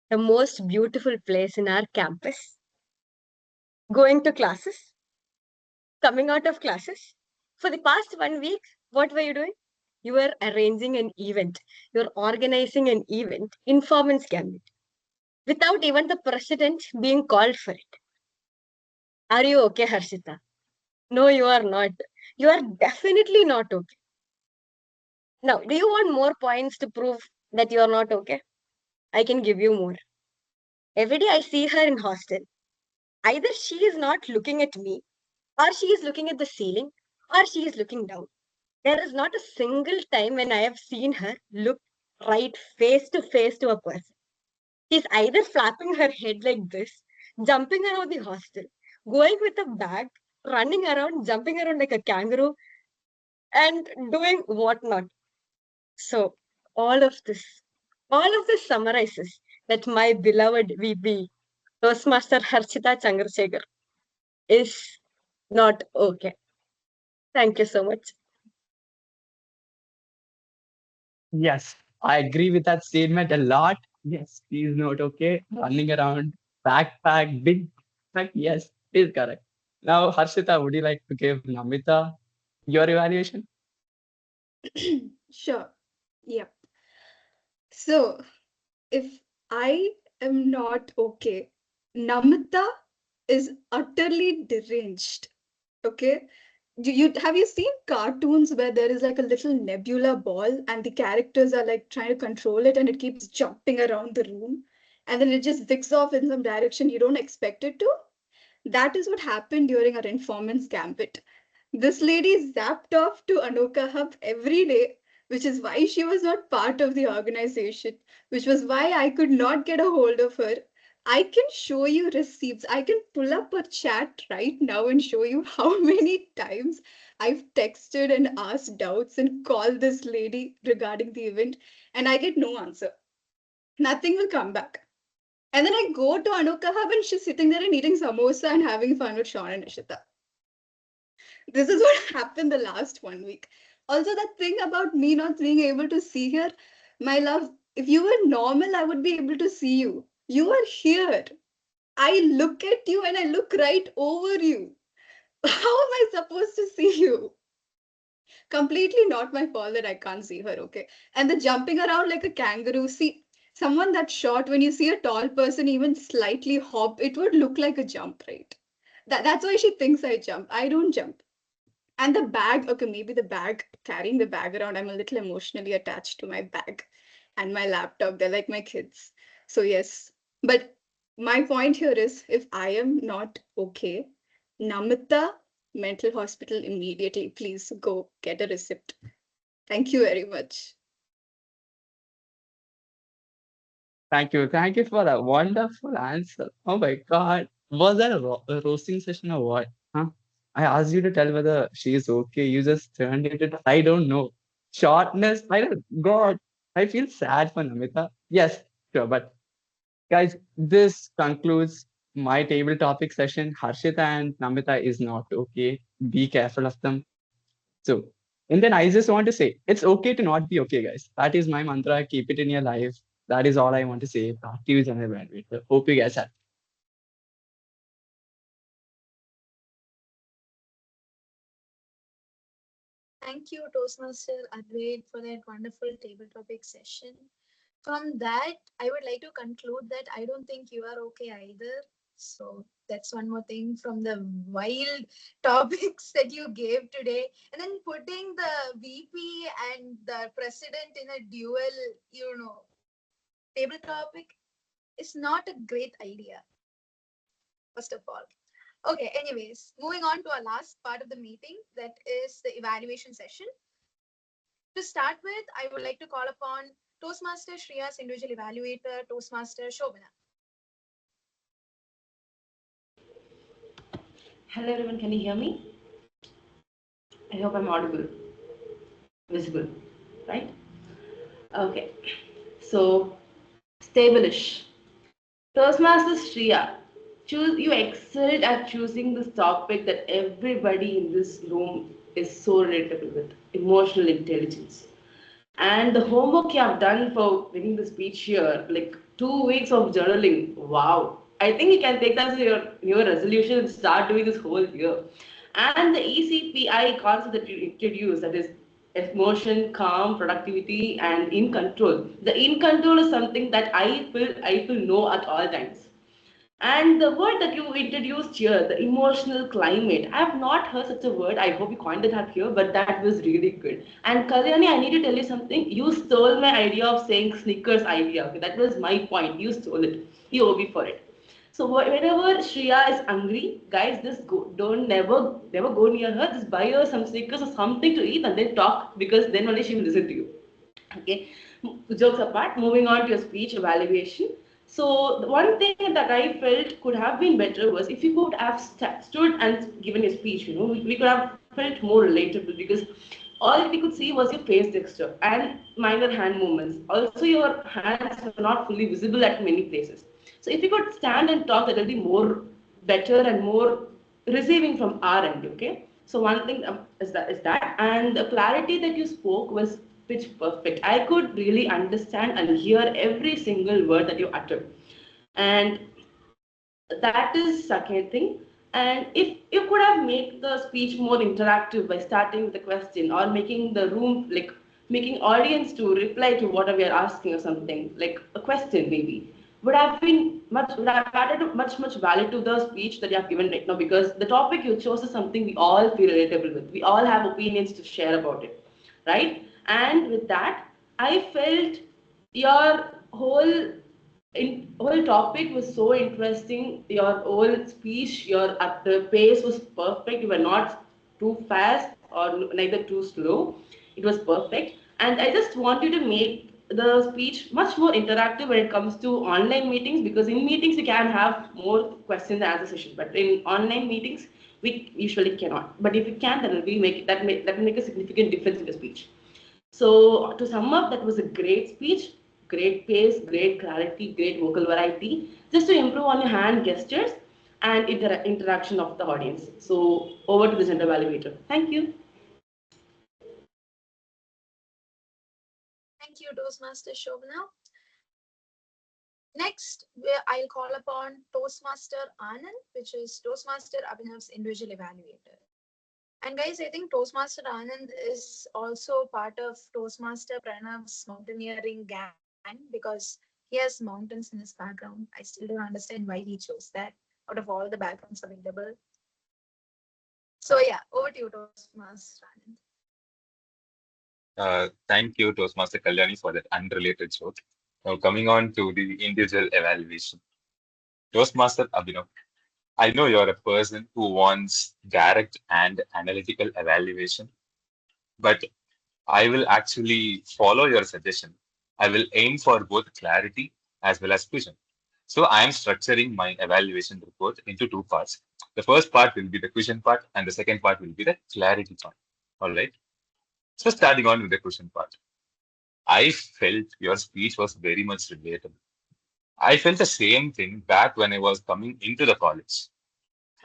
the most beautiful place in our campus, going to classes, coming out of classes. For the past 1 week, what were you doing? You were arranging an event. You're organizing an event, Informants Gambit, without even the president being called for it. Are you okay, Harshita? No, you are not. You are definitely not okay. Now, do you want more points to prove that you are not okay? I can give you more. Every day I see her in hostel. Either she is not looking at me, or she is looking at the ceiling, or she is looking down. There is not a single time when I have seen her look right face to a person. She's either flapping her head like this, jumping around the hostel, going with a bag, running around, jumping around like a kangaroo, and doing whatnot. So, all of this, all of this summarizes that my beloved VP, Toastmaster Harshita Chandrasekhar, is not okay. Thank you so much.
Yes, I agree with that statement a lot. Yes, he is not okay. Running around, backpack, big backpack. Yes, it is correct. Now, Harshita, would you like to give Namita your evaluation?
Sure. Yep. So, if I am not okay, Namita is utterly deranged. Okay. You have you seen cartoons where there is like a little nebula ball and the characters are like trying to control it and it keeps jumping around the room and then it just zigzags off in some direction you don't expect it to? That is what happened during our informant's gambit. This lady zapped off to Anoka Hub every day, which is why she was not part of the organization, which was why I could not get a hold of her. I can show you receipts. I can pull up a chat right now and show you how many times I've texted and asked doubts and called this lady regarding the event, and I get no answer. Nothing will come back. And then I go to Anoka Hub and she's sitting there and eating samosa and having fun with Sean and Nishita. This is what happened the last 1 week. Also, that thing about me not being able to see her, my love, if you were normal, I would be able to see you. You are here. I look at you and I look right over you. How am I supposed to see you? Completely not my fault that I can't see her, okay? And the jumping around like a kangaroo. See, someone that short, when you see a tall person even slightly hop, it would look like a jump, right? That's why she thinks I jump. I don't jump. And the bag, okay, maybe the bag, carrying the bag around, I'm a little emotionally attached to my bag and my laptop. They're like my kids. So, yes. But my point here is if I am not okay, Namita, mental hospital immediately. Please go get a receipt. Thank you very much.
Thank you. Thank you for a wonderful answer. Oh my God. Was that a roasting session or what? Huh? I asked you to tell whether she is okay. You just turned it into, I don't know. Shortness. I don't, God. I feel sad for Namita. Yes, sure. But guys, this concludes my table topic session. Harshita and Namita is not okay. Be careful of them. So, and then I just want to say, it's okay to not be okay, guys. That is my mantra. Keep it in your life. That is all I want to say. Talk to you, General Bandwidth. Hope you guys have.
Thank you, Toastmaster Advait, for that wonderful table topic session. From that, I would like to conclude that I don't think you are okay either. So that's one more thing from the wild topics that you gave today. And then putting the VP and the president in a dual, table topic is not a great idea, first of all. Okay, anyways, moving on to our last part of the meeting, that is the evaluation session. To start with, I would like to call upon Toastmaster Shriya's individual evaluator, Toastmaster Shobana.
Hello everyone, can you hear me? I hope I'm audible, visible, right? Okay, so stable-ish. Toastmasters Shriya, you excelled at choosing this topic that everybody in this room is so relatable with, emotional intelligence. And the homework you have done for winning the speech here, like 2 weeks of journaling. Wow. I think you can take that as your new resolution and start doing this whole year. And the ECPI concept that you introduced, that is emotion, calm, productivity, and in control. The in control is something that I feel know at all times. And the word that you introduced here, the emotional climate, I have not heard such a word. I hope you coined it up here, but that was really good. And Kalyani, I need to tell you something. You stole my idea of saying Snickers idea. Okay, that was my point. You stole it. You owe me for it. So whenever Shreya is angry, guys, just don't never go near her. Just buy her some Snickers or something to eat, and then talk because then only she will listen to you. Okay, jokes apart, moving on to your speech evaluation. So the one thing that I felt could have been better was if you could have stood and given a speech. We could have felt more relatable because all we could see was your face texture and minor hand movements. Also, your hands were not fully visible at many places. So if you could stand and talk, that will be more better and more receiving from our end. Okay, so one thing is that, and the clarity that you spoke was pitch perfect. I could really understand and hear every single word that you uttered, and that is second thing. And if you could have made the speech more interactive by starting with a question or making the room like making audience to reply to whatever we are asking or something like a question maybe would have added much value to the speech that you have given right now, because the topic you chose is something we all feel relatable with. We all have opinions to share about it, right? And with that, I felt your whole topic was so interesting. Your whole speech, your at the pace was perfect. You were not too fast or neither too slow. It was perfect. And I just want you to make the speech much more interactive when it comes to online meetings, because in meetings you can have more questions and answer session, but in online meetings we usually cannot. But if you can, that will be that will make a significant difference in the speech. So to sum up, that was a great speech, great pace, great clarity, great vocal variety, just to improve on your hand gestures and interaction of the audience. So over to the gender evaluator. Thank you.
Thank you, Toastmaster Shobana. Next, I'll call upon Toastmaster Anand, which is Toastmaster Abhinav's individual evaluator. And guys, I think Toastmaster Anand is also part of Toastmaster Pranav's mountaineering gang because he has mountains in his background. I still don't understand why he chose that out of all the backgrounds available. So yeah, over to you, Toastmaster Anand.
Thank you, Toastmaster Kalyani, for that unrelated joke. Now, coming on to the individual evaluation. Toastmaster Abhinav, I know you're a person who wants direct and analytical evaluation, but I will actually follow your suggestion. I will aim for both clarity as well as vision. So I am structuring my evaluation report into two parts. The first part will be the question part, and the second part will be the clarity part. All right. So starting on with the question part, I felt your speech was very much relatable. I felt the same thing back when I was coming into the college.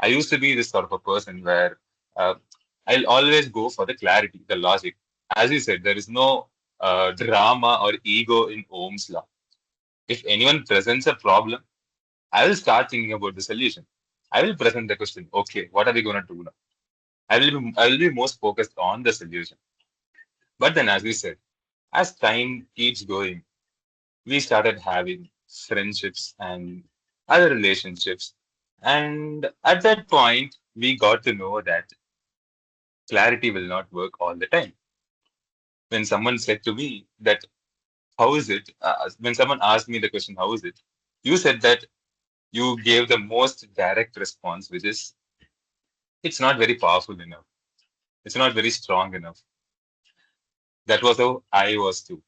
I used to be this sort of a person where uh, I'll always go for the clarity, the logic. As you said, there is no drama or ego in Ohm's law. If anyone presents a problem, I will start thinking about the solution. I will present the question. Okay, what are we going to do now? I will be most focused on the solution. But then, as we said, as time keeps going, we started having friendships and other relationships. And at that point, we got to know that clarity will not work all the time. When someone said to me that, how is it? When someone asked me the question, how is it? You said that you gave the most direct response, which is, it's not very powerful enough. It's not very strong enough. That was how I was too.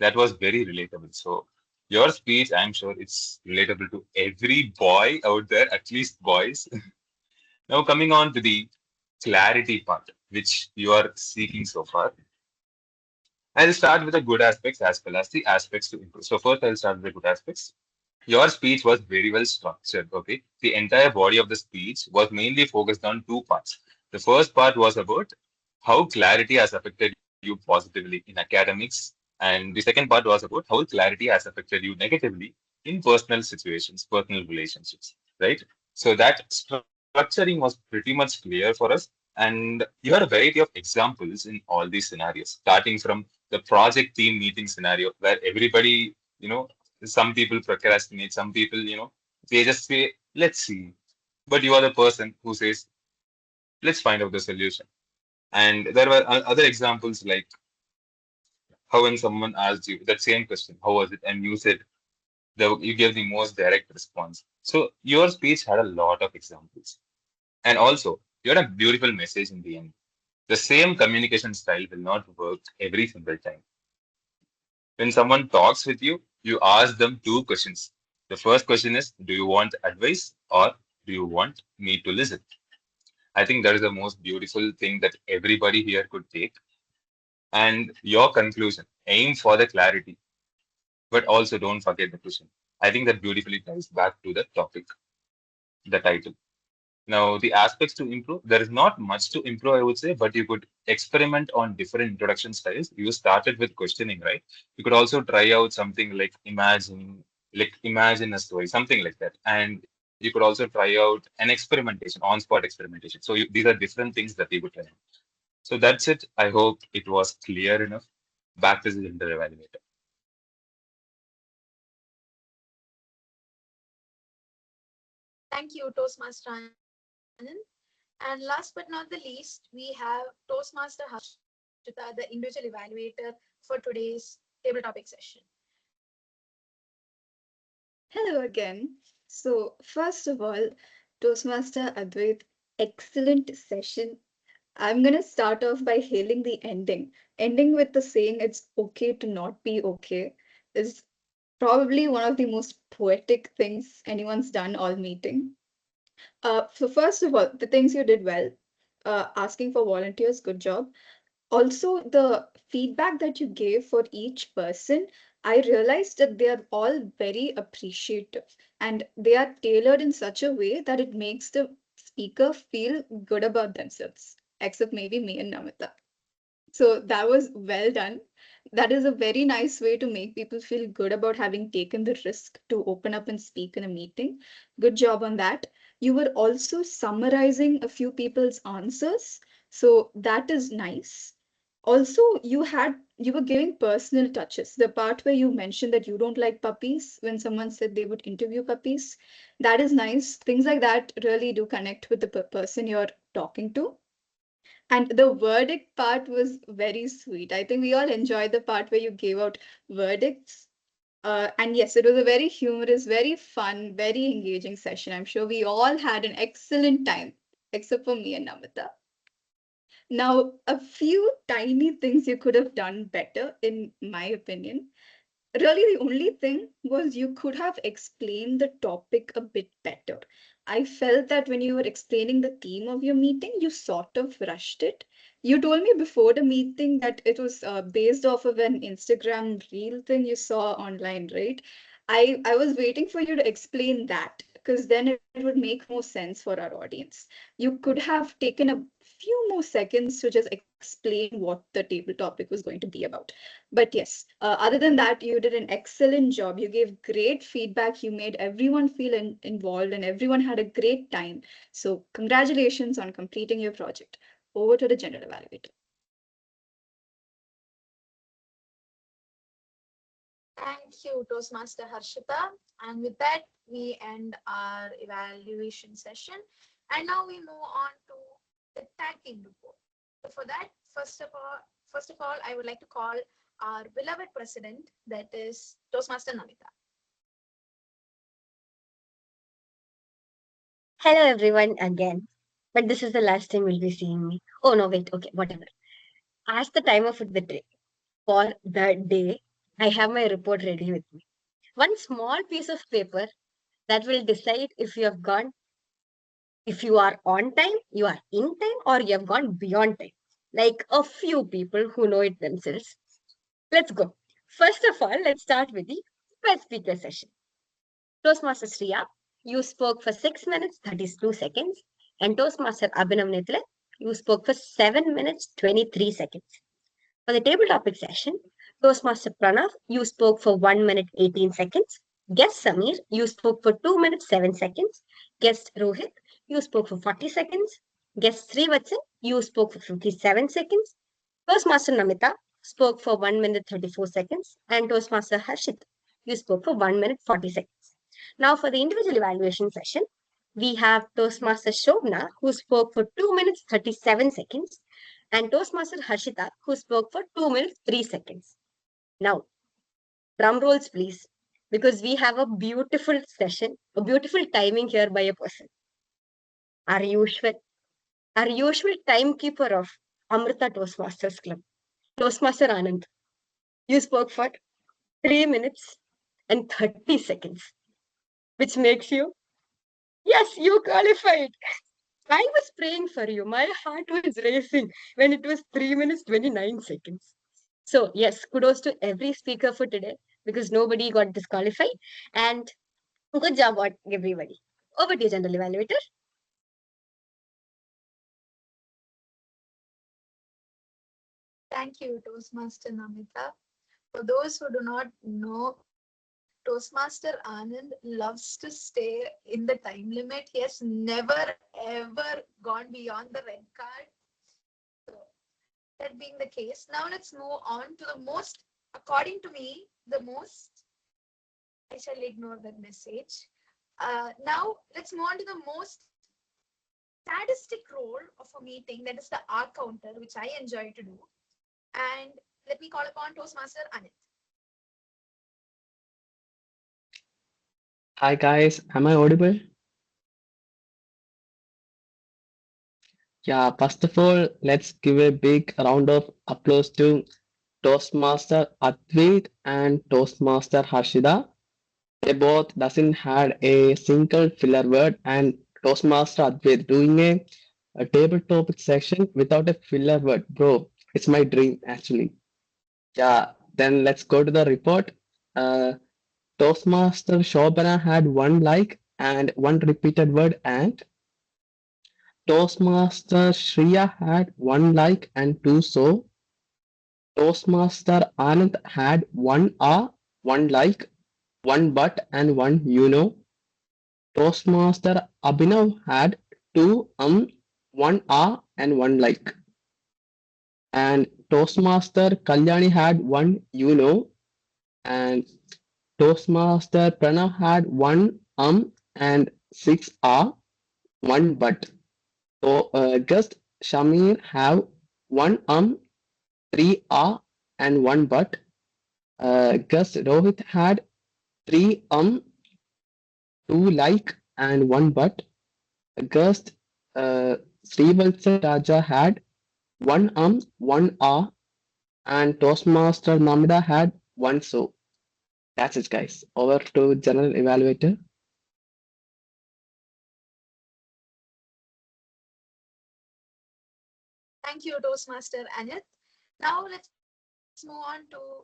That was very relatable. So your speech, I'm sure it's relatable to every boy out there, at least boys. Now coming on to the clarity part, which you are seeking so far. I'll start with the good aspects as well as the aspects to improve. So first I'll start with the good aspects. Your speech was very well structured. Okay. The entire body of the speech was mainly focused on two parts. The first part was about how clarity has affected you positively in academics And the second part was about how clarity has affected you negatively in personal situations, personal relationships, right? So that structuring was pretty much clear for us. And you had a variety of examples in all these scenarios, starting from the project team meeting scenario where everybody, some people procrastinate, some people, they just say, let's see. But you are the person who says, let's find out the solution. And there were other examples like how when someone asked you that same question, how was it? And you said, you gave the most direct response. So your speech had a lot of examples. And also, you had a beautiful message in the end. The same communication style will not work every single time. When someone talks with you, you ask them two questions. The first question is, do you want advice or do you want me to listen? I think that is the most beautiful thing that everybody here could take. And your conclusion, aim for the clarity, but also don't forget the question. I think that beautifully ties back to the topic, the title. Now, the aspects to improve, there is not much to improve, I would say, but you could experiment on different introduction styles. You started with questioning, right? You could also try out something like imagine a story, something like that. And you could also try out an experimentation, on-spot experimentation. So these are different things that you could try. So that's it. I hope it was clear enough. Back to the gender evaluator.
Thank you, Toastmaster Anand. And last but not the least, we have Toastmaster Harshita, the individual evaluator for today's table topic session.
Hello again. So, first of all, Toastmaster Advait, excellent session. I'm going to start off by hailing the ending. Ending with the saying it's okay to not be okay is probably one of the most poetic things anyone's done all meeting. So first of all, the things you did well, asking for volunteers, good job. Also, the feedback that you gave for each person, I realized that they are all very appreciative and they are tailored in such a way that it makes the speaker feel good about themselves, except maybe me and Namita. So that was well done. That is a very nice way to make people feel good about having taken the risk to open up and speak in a meeting. Good job on that. You were also summarizing a few people's answers. So that is nice. Also, you were giving personal touches. The part where you mentioned that you don't like puppies when someone said they would interview puppies. That is nice. Things like that really do connect with the person you're talking to. And the verdict part was very sweet. I think we all enjoyed the part where you gave out verdicts. And yes, it was a very humorous, very fun, very engaging session. I'm sure we all had an excellent time, except for me and Namita. Now, a few tiny things you could have done better, in my opinion. Really, the only thing was you could have explained the topic a bit better. I felt that when you were explaining the theme of your meeting, you sort of rushed it. You told me before the meeting that it was based off of an Instagram reel thing you saw online, right? I was waiting for you to explain that because then it would make more sense for our audience. You could have taken a few more seconds to just explain what the table topic was going to be about. But yes, other than that, you did an excellent job. You gave great feedback. You made everyone feel involved and everyone had a great time. So congratulations on completing your project. Over to the general evaluator.
Thank you, Toastmaster Harshita. And with that, we end our evaluation session. And now we move on to the thanking report. So for that, first of all, I would like to call our beloved president, that is Toastmaster Namita.
Hello, everyone, again. But this is the last time you'll be seeing me. Oh, no, wait, okay, whatever. As the timer for the day, I have my report ready with me. One small piece of paper that will decide if you are on time, you are in time, or you have gone beyond time. Like a few people who know it themselves. Let's go. First of all, let's start with the first speaker session. Toastmaster Sriya, you spoke for 6 minutes, 32 seconds. And Toastmaster Abhinav Netle, you spoke for 7 minutes, 23 seconds. For the table topic session, Toastmaster Pranav, you spoke for 1 minute 18 seconds. Guest Samir, you spoke for 2 minutes 7 seconds. Guest Rohit, you spoke for 40 seconds. Guest Srivatsan, you spoke for 57 seconds. Toastmaster Namita spoke for 1 minute 34 seconds. And Toastmaster Harshit, you spoke for 1 minute 40 seconds. Now for the individual evaluation session, we have Toastmaster Shobna, who spoke for 2 minutes 37 seconds, and Toastmaster Harshita, who spoke for 2 minutes 3 seconds. Now, drum rolls, please, because we have a beautiful session, a beautiful timing here by a person. Our usual timekeeper of Amrita Toastmasters Club, Toastmaster Anand. You spoke for 3 minutes and 30 seconds, which makes you, yes, you qualified. I was praying for you. My heart was racing when it was 3 minutes 29 seconds. So, yes, kudos to every speaker for today because nobody got disqualified. And good job, everybody. Over to you, General Evaluator.
Thank you, Toastmaster Namita. For those who do not know, Toastmaster Anand loves to stay in the time limit. He has never ever gone beyond the red card. So, that being the case, now let's move on to the most, according to me, the most, I shall ignore that message. Now let's move on to the most sadistic role of a meeting, that is the R counter, which I enjoy to do. And let me call upon Toastmaster Anit.
Hi guys, am I audible? Yeah, first of all, let's give a big round of applause to Toastmaster Advait and Toastmaster Harshida. They both doesn't had a single filler word, and Toastmaster Advait doing a table topic section without a filler word. Bro, it's my dream actually. Yeah, then let's go to the report. Uh, Toastmaster Shobana had one like and one repeated word, and Toastmaster Shriya had one like and two so. Toastmaster Anand had one one like, one but, and one you know. Toastmaster Abhinav had two one and one like. And Toastmaster Kalyani had one you know. And Toastmaster Pranav had one and six one but. So guest Shamir have one three and one but. Guest Rohit had three two like and one but. Guest Srivalsa Raja had one one and Toastmaster Namida had one so. That's it, guys. Over to General Evaluator.
Thank you, Toastmaster Anit. Now let's move on to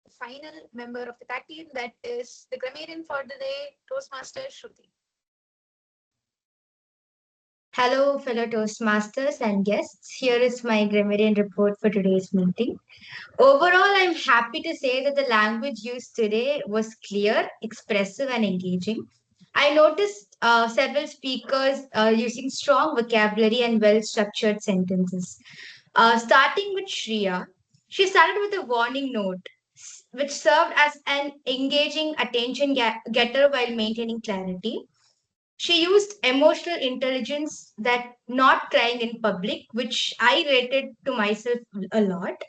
the final member of the tag team, that is the grammarian for the day, Toastmaster Shruti.
Hello, fellow Toastmasters and guests. Here is my grammarian report for today's meeting. Overall, I'm happy to say that the language used today was clear, expressive, and engaging. I noticed several speakers using strong vocabulary and well structured sentences. Starting with Shriya, she started with a warning note, which served as an engaging attention getter while maintaining clarity. She used emotional intelligence, that not crying in public, which I rated to myself a lot,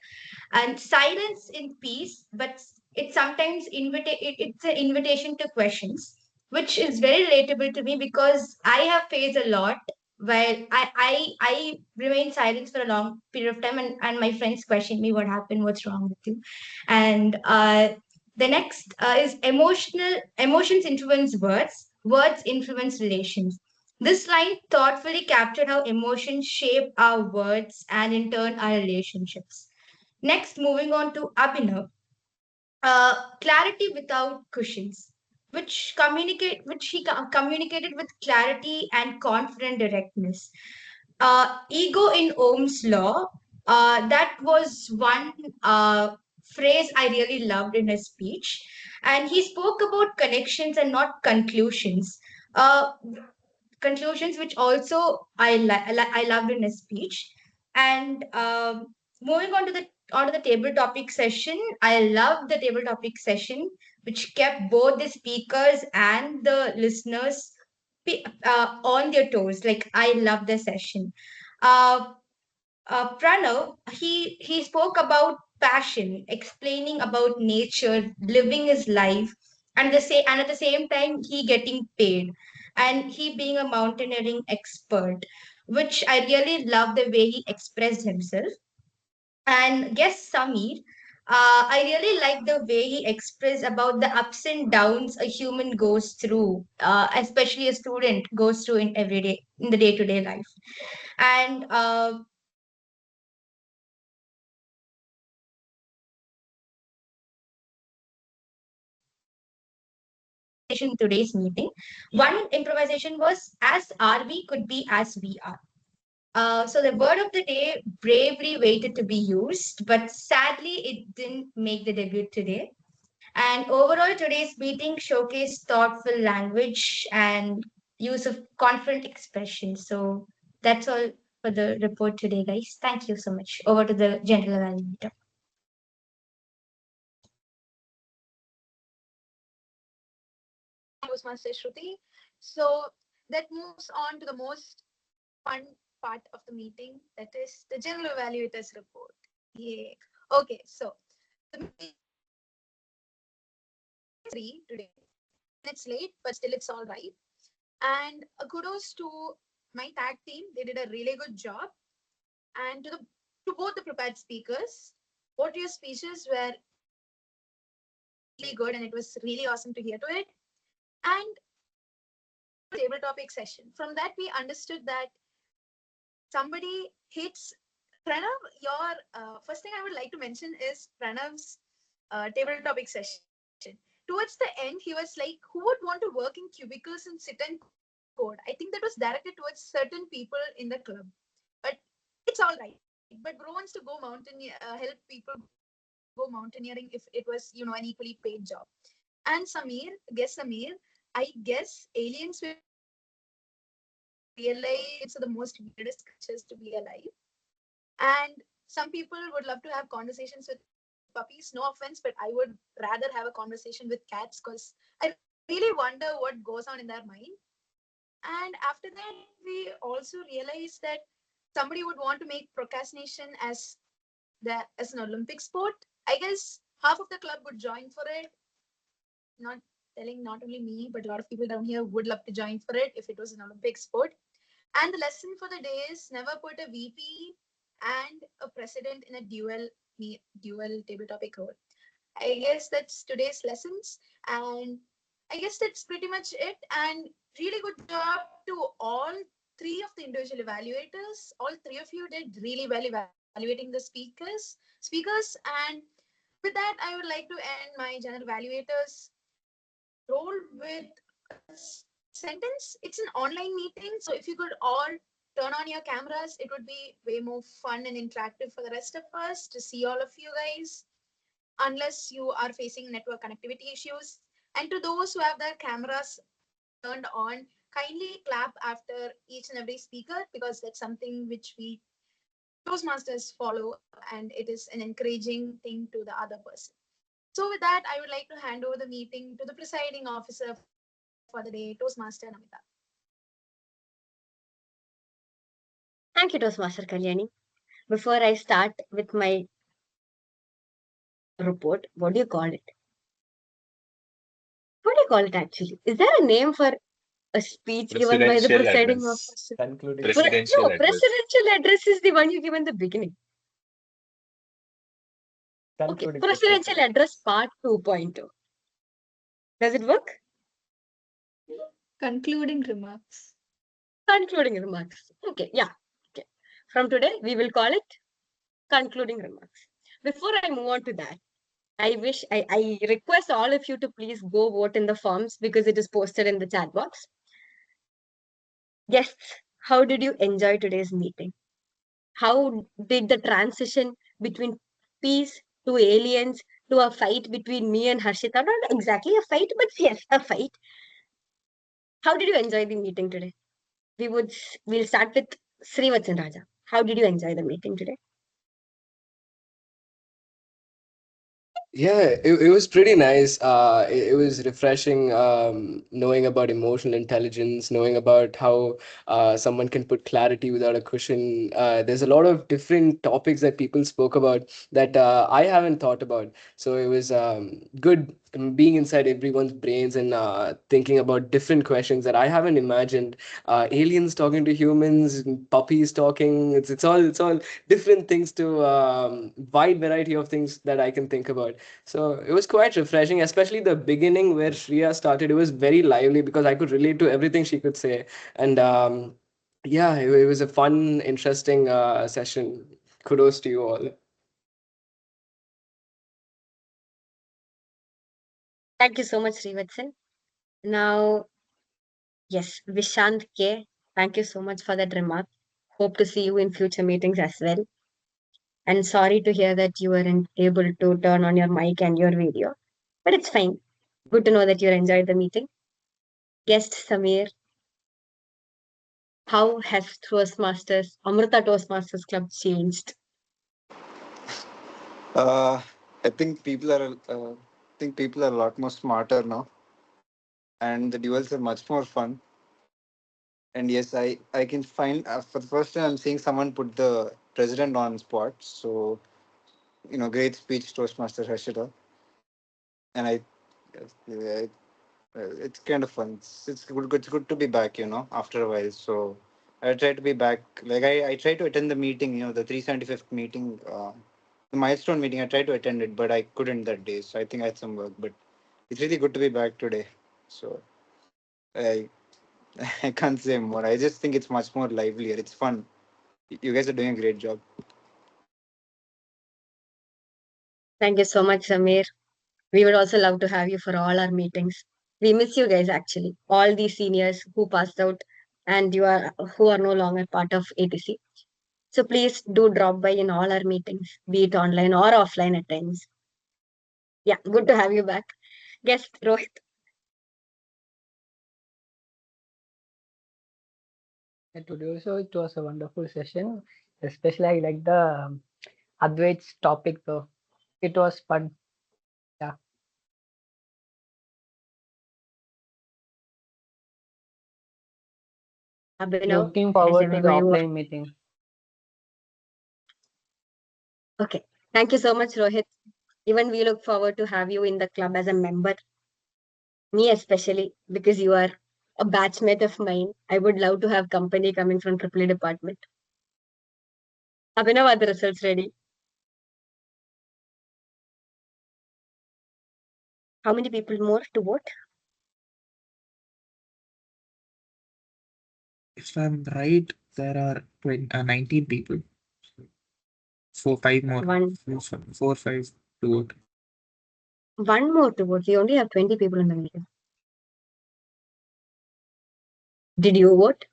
and silence in peace, but it sometimes it's an invitation to questions, which is very relatable to me because I have faced a lot while I remain silent for a long period of time, and my friends question me, what happened, what's wrong with you. And the next is emotions influence words influence relations. This line thoughtfully captured how emotions shape our words and in turn our relationships. Next, moving on to Abhinav, clarity without cushions, which he communicated with clarity and confident directness. Ego in Ohm's law, that was one phrase I really loved in his speech. And he spoke about connections and not conclusions. Uh, Conclusions, which also I loved in his speech. And moving on to the table topic session, I loved the table topic session, which kept both the speakers and the listeners on their toes. Like I love the session. Uh, Pranav, he spoke about passion, explaining about nature, living his life, and at the same time he getting paid, and he being a mountaineering expert, which I really love the way he expressed himself. And yes, Samir, I really like the way he expressed about the ups and downs a human goes through, especially a student goes through in every day in the day-to-day life. And in today's meeting. One improvisation was as are we could be as we are. So the word of the day bravely waited to be used, but sadly it didn't make the debut today. And overall, today's meeting showcased thoughtful language and use of confident expression. So that's all for the report today, guys. Thank you so much. Over to the general evaluator.
Toastmaster Shruti. So that moves on to the most fun part of the meeting, that is the general evaluators report. Yeah. Okay, so the meeting is free today. It's late, but still it's all right. And kudos to my tag team. They did a really good job. And to both the prepared speakers, both your speeches were really good, and it was really awesome to hear to it. And table topic session. From that, we understood that somebody hits Pranav. Your first thing I would like to mention is Pranav's table topic session. Towards the end, he was like, "Who would want to work in cubicles and sit and code?" I think that was directed towards certain people in the club, but it's all right. But bro wants to go help people go mountaineering if it was an equally paid job. And Samir, I guess aliens will realize it's the most weirdest creatures to be alive. And some people would love to have conversations with puppies. No offense, but I would rather have a conversation with cats because I really wonder what goes on in their mind. And after that, we also realized that somebody would want to make procrastination as an Olympic sport. I guess half of the club would join for it. Not telling not only me, but a lot of people down here would love to join for it if it was an Olympic sport. And the lesson for the day is never put a VP and a president in a dual table topic role. I guess that's today's lessons, and I guess that's pretty much it. And really good job to all three of the individual evaluators. All three of you did really well evaluating the speakers, and with that, I would like to end my general evaluators role with a sentence. It's an online meeting, so if you could all turn on your cameras, it would be way more fun and interactive for the rest of us to see all of you guys, unless you are facing network connectivity issues. And to those who have their cameras turned on, kindly clap after each and every speaker, because that's something which we Toastmasters follow, and it is an encouraging thing to the other person. So with that, I would like to hand over the meeting to the presiding officer for the day, Toastmaster Namita.
Thank you, Toastmaster Kalyani. Before I start with my report, what do you call it? What do you call it actually? Is there a name for a speech given by the
Presidential
presiding
address.
officer?
Concluding.
Presidential
No,
address.
presidential address is the one you give in the beginning. Okay,
Concluding
presidential
statement.
address part 2.0. Does it work?
Concluding remarks.
Concluding remarks. Okay, yeah. Okay. From today, we will call it concluding remarks. Before I move on to that, I request all of you to please go vote in the forms because it is posted in the chat box. Guests, how did you enjoy today's meeting? How did the transition between peace, to aliens, to a fight between me and Harshita. Not exactly a fight, but yes, a fight. How did you enjoy the meeting today? We'll start with Srivatsan Raja. How did you enjoy the meeting today?
Yeah, it was pretty nice. It was refreshing knowing about emotional intelligence, knowing about how someone can put clarity without a cushion. There's a lot of different topics that people spoke about that I haven't thought about. So it was good being inside everyone's brains and thinking about different questions that I haven't imagined. Aliens talking to humans, puppies talking. It's all different things to wide variety of things that I can think about. So it was quite refreshing, especially the beginning where Shreya started. It was very lively because I could relate to everything she could say. And yeah, it was a fun, interesting session. Kudos to you all.
Thank you so much, Srivatsan. Now, yes, Vishant K. Thank you so much for that remark. Hope to see you in future meetings as well. And sorry to hear that you weren't able to turn on your mic and your video. But it's fine. Good to know that you enjoyed the meeting. Guest Samir, how has Amrita Toastmasters Club changed?
Uh, I think people are a lot more smarter now, and the duels are much more fun. And yes, I can find for the first time I'm seeing someone put the president on spot. So great speech, Toastmaster Harshita, and I it's kind of fun. It's good to be back, after a while. So I try to be back. Like I try to attend the meeting, the 375th meeting, the milestone meeting. I tried to attend it, but I couldn't that day. So I think I had some work. But it's really good to be back today. So I I can't say more. I just think it's much more livelier. It's fun. You guys are doing a great job.
Thank you so much, Samir. We would also love to have you for all our meetings. We miss you guys actually. All these seniors who passed out and who are no longer part of ATC. So please do drop by in all our meetings, be it online or offline at times. Yeah, good to have you back. Guest Rohit.
Today also it was a wonderful session. Especially I like the Advait's topic though. It was fun. Yeah.
Abhinav,
Looking
has
forward to the
everyone
offline meeting.
Okay. Thank you so much, Rohit. Even we look forward to have you in the club as a member. Me especially, because you are a batchmate of mine. I would love to have company coming from AAA department. Abhinav, are the results ready? How many people more to vote?
If I'm right, there are 19 people. Four, five more.
One.
Four, five to vote.
One more to vote. We only have 20 people in the meeting. Did you vote?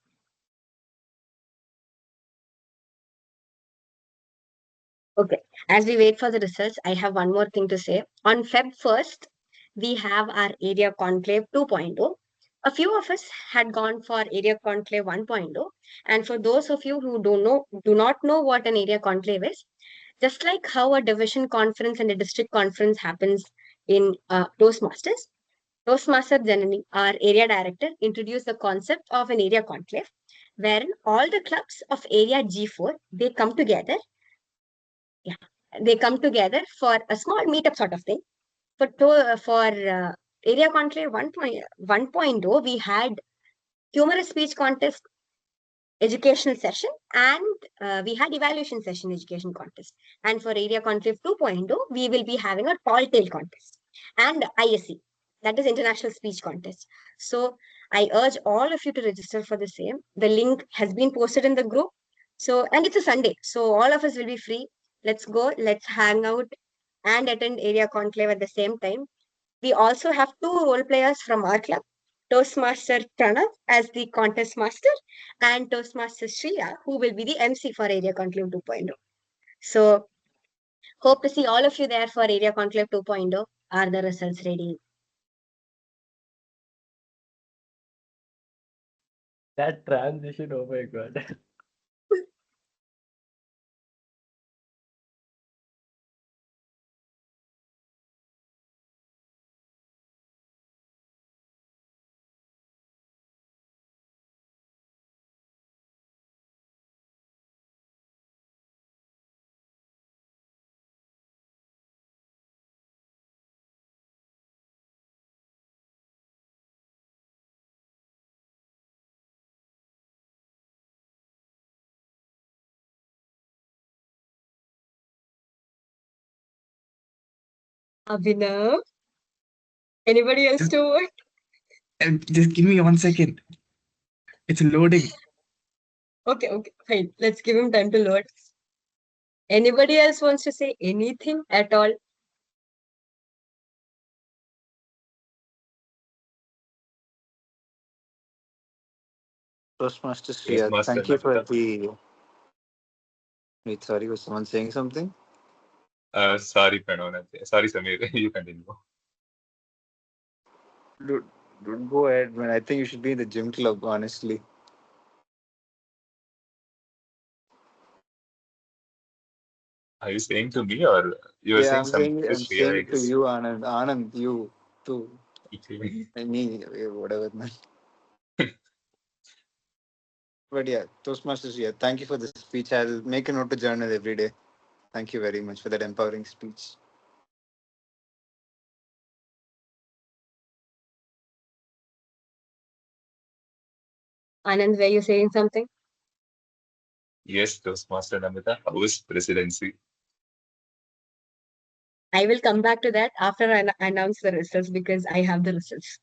Okay. As we wait for the results, I have one more thing to say. On Feb 1st, we have our Area Conclave 2.0. A few of us had gone for Area Conclave 1.0. And for those of you who do not know what an Area Conclave is, just like how a division conference and a district conference happens in Toastmasters, Toastmaster Janani, our area director, introduced the concept of an area conclave, wherein all the clubs of area G4 they come together. Yeah, they come together for a small meetup sort of thing. For area conclave 1.0, we had humorous speech contest, educational session, and we had evaluation session, education contest. And for area conclave 2.0, we will be having a tall tale contest and ISC, that is international speech contest. So I urge all of you to register for the same. The link has been posted in the group. So, and it's a Sunday, so all of us will be free. Let's go, let's hang out and attend area conclave at the same time. We also have two role players from our club, Toastmaster Pranav as the contest master and Toastmaster Shriya, who will be the MC for Area Conclave 2.0. So Hope to see all of you there for Area Conclave 2.0. Are the results ready?
That transition, oh my god.
Abhinav? Anybody else
Just,
to vote?
just give me 1 second. It's loading.
Okay, fine. Let's give him time to load. Anybody else wants to say anything at all?
Toastmasters, yeah,
Toastmaster
thank you for
Namita.
the. Wait, sorry, was someone saying something?
Sorry, Pranav. Sorry, Samir. You continue.
Dude, don't go ahead, man. I think you should be in the gym club, honestly.
Are you saying to me or you were
Yeah,
saying something to
I'm
Shreya, I
saying to
guess?
you, Anand. Anand, you too.
Okay.
Me, whatever, man. But yeah, Toastmasters, yeah, thank you for the speech. I'll make a note to journal every day. Thank you very much for that empowering speech.
Anand, were you saying something?
Yes, Toastmaster Namita. How is presidency?
I will come back to that after I announce the results because I have the results.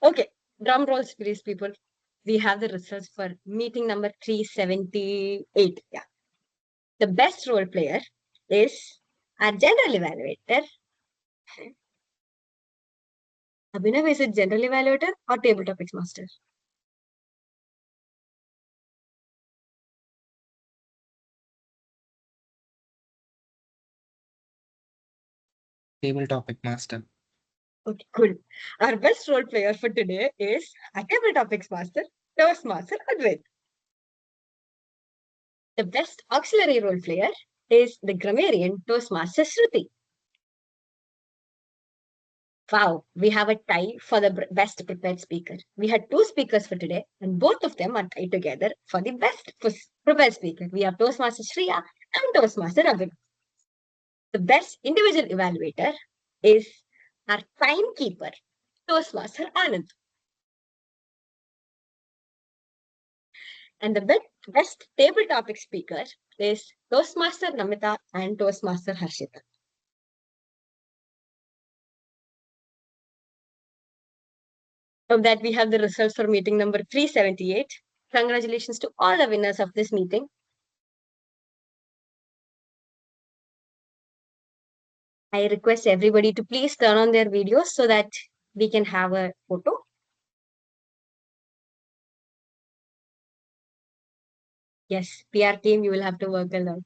Okay, drum rolls, please, people. We have the results for meeting number 378. Yeah. The best role player is our general evaluator. Abhinav, is it general evaluator or table topics master?
Table topic master.
Okay, cool. Our best role player for today is our table topics master, Toastmaster Advait. The best auxiliary role player is the grammarian Toastmaster Shruti. Wow, we have a tie for the best prepared speaker. We had two speakers for today, and both of them are tied together for the best prepared speaker. We have Toastmaster Shreya and Toastmaster Abhinav. The best individual evaluator is our timekeeper, Toastmaster Anand. And the best table topic speaker is Toastmaster Namita and Toastmaster Harshita. From that, we have the results for meeting number 378. Congratulations to all the winners of this meeting. I request everybody to please turn on their videos so that we can have a photo. Yes, PR team, you will have to work a lot.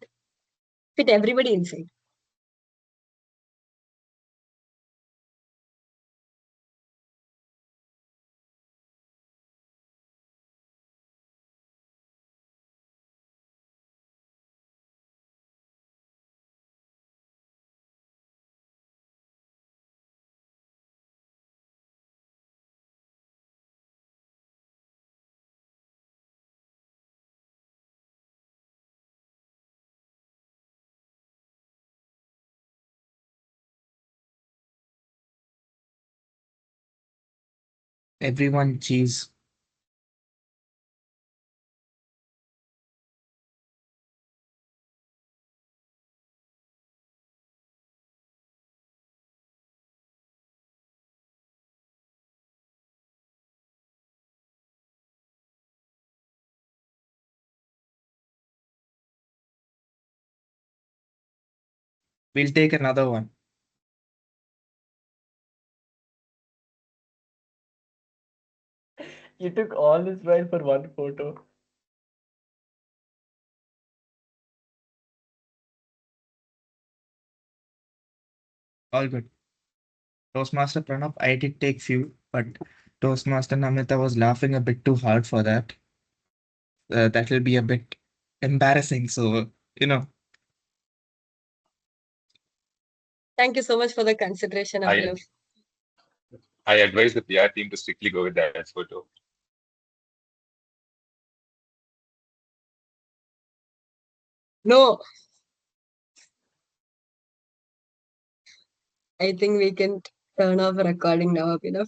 Fit everybody inside.
Everyone, cheese. We'll take another one.
You took all this while for one photo.
All good. Toastmaster Pranab, I did take few, but Toastmaster Namita was laughing a bit too hard for that. That will be a bit embarrassing. So, you know,
Thank you so much for the consideration,
I
Abhinav.
I advise the PR team to strictly go with that photo.
No, I think we can turn off recording now, Abhinav.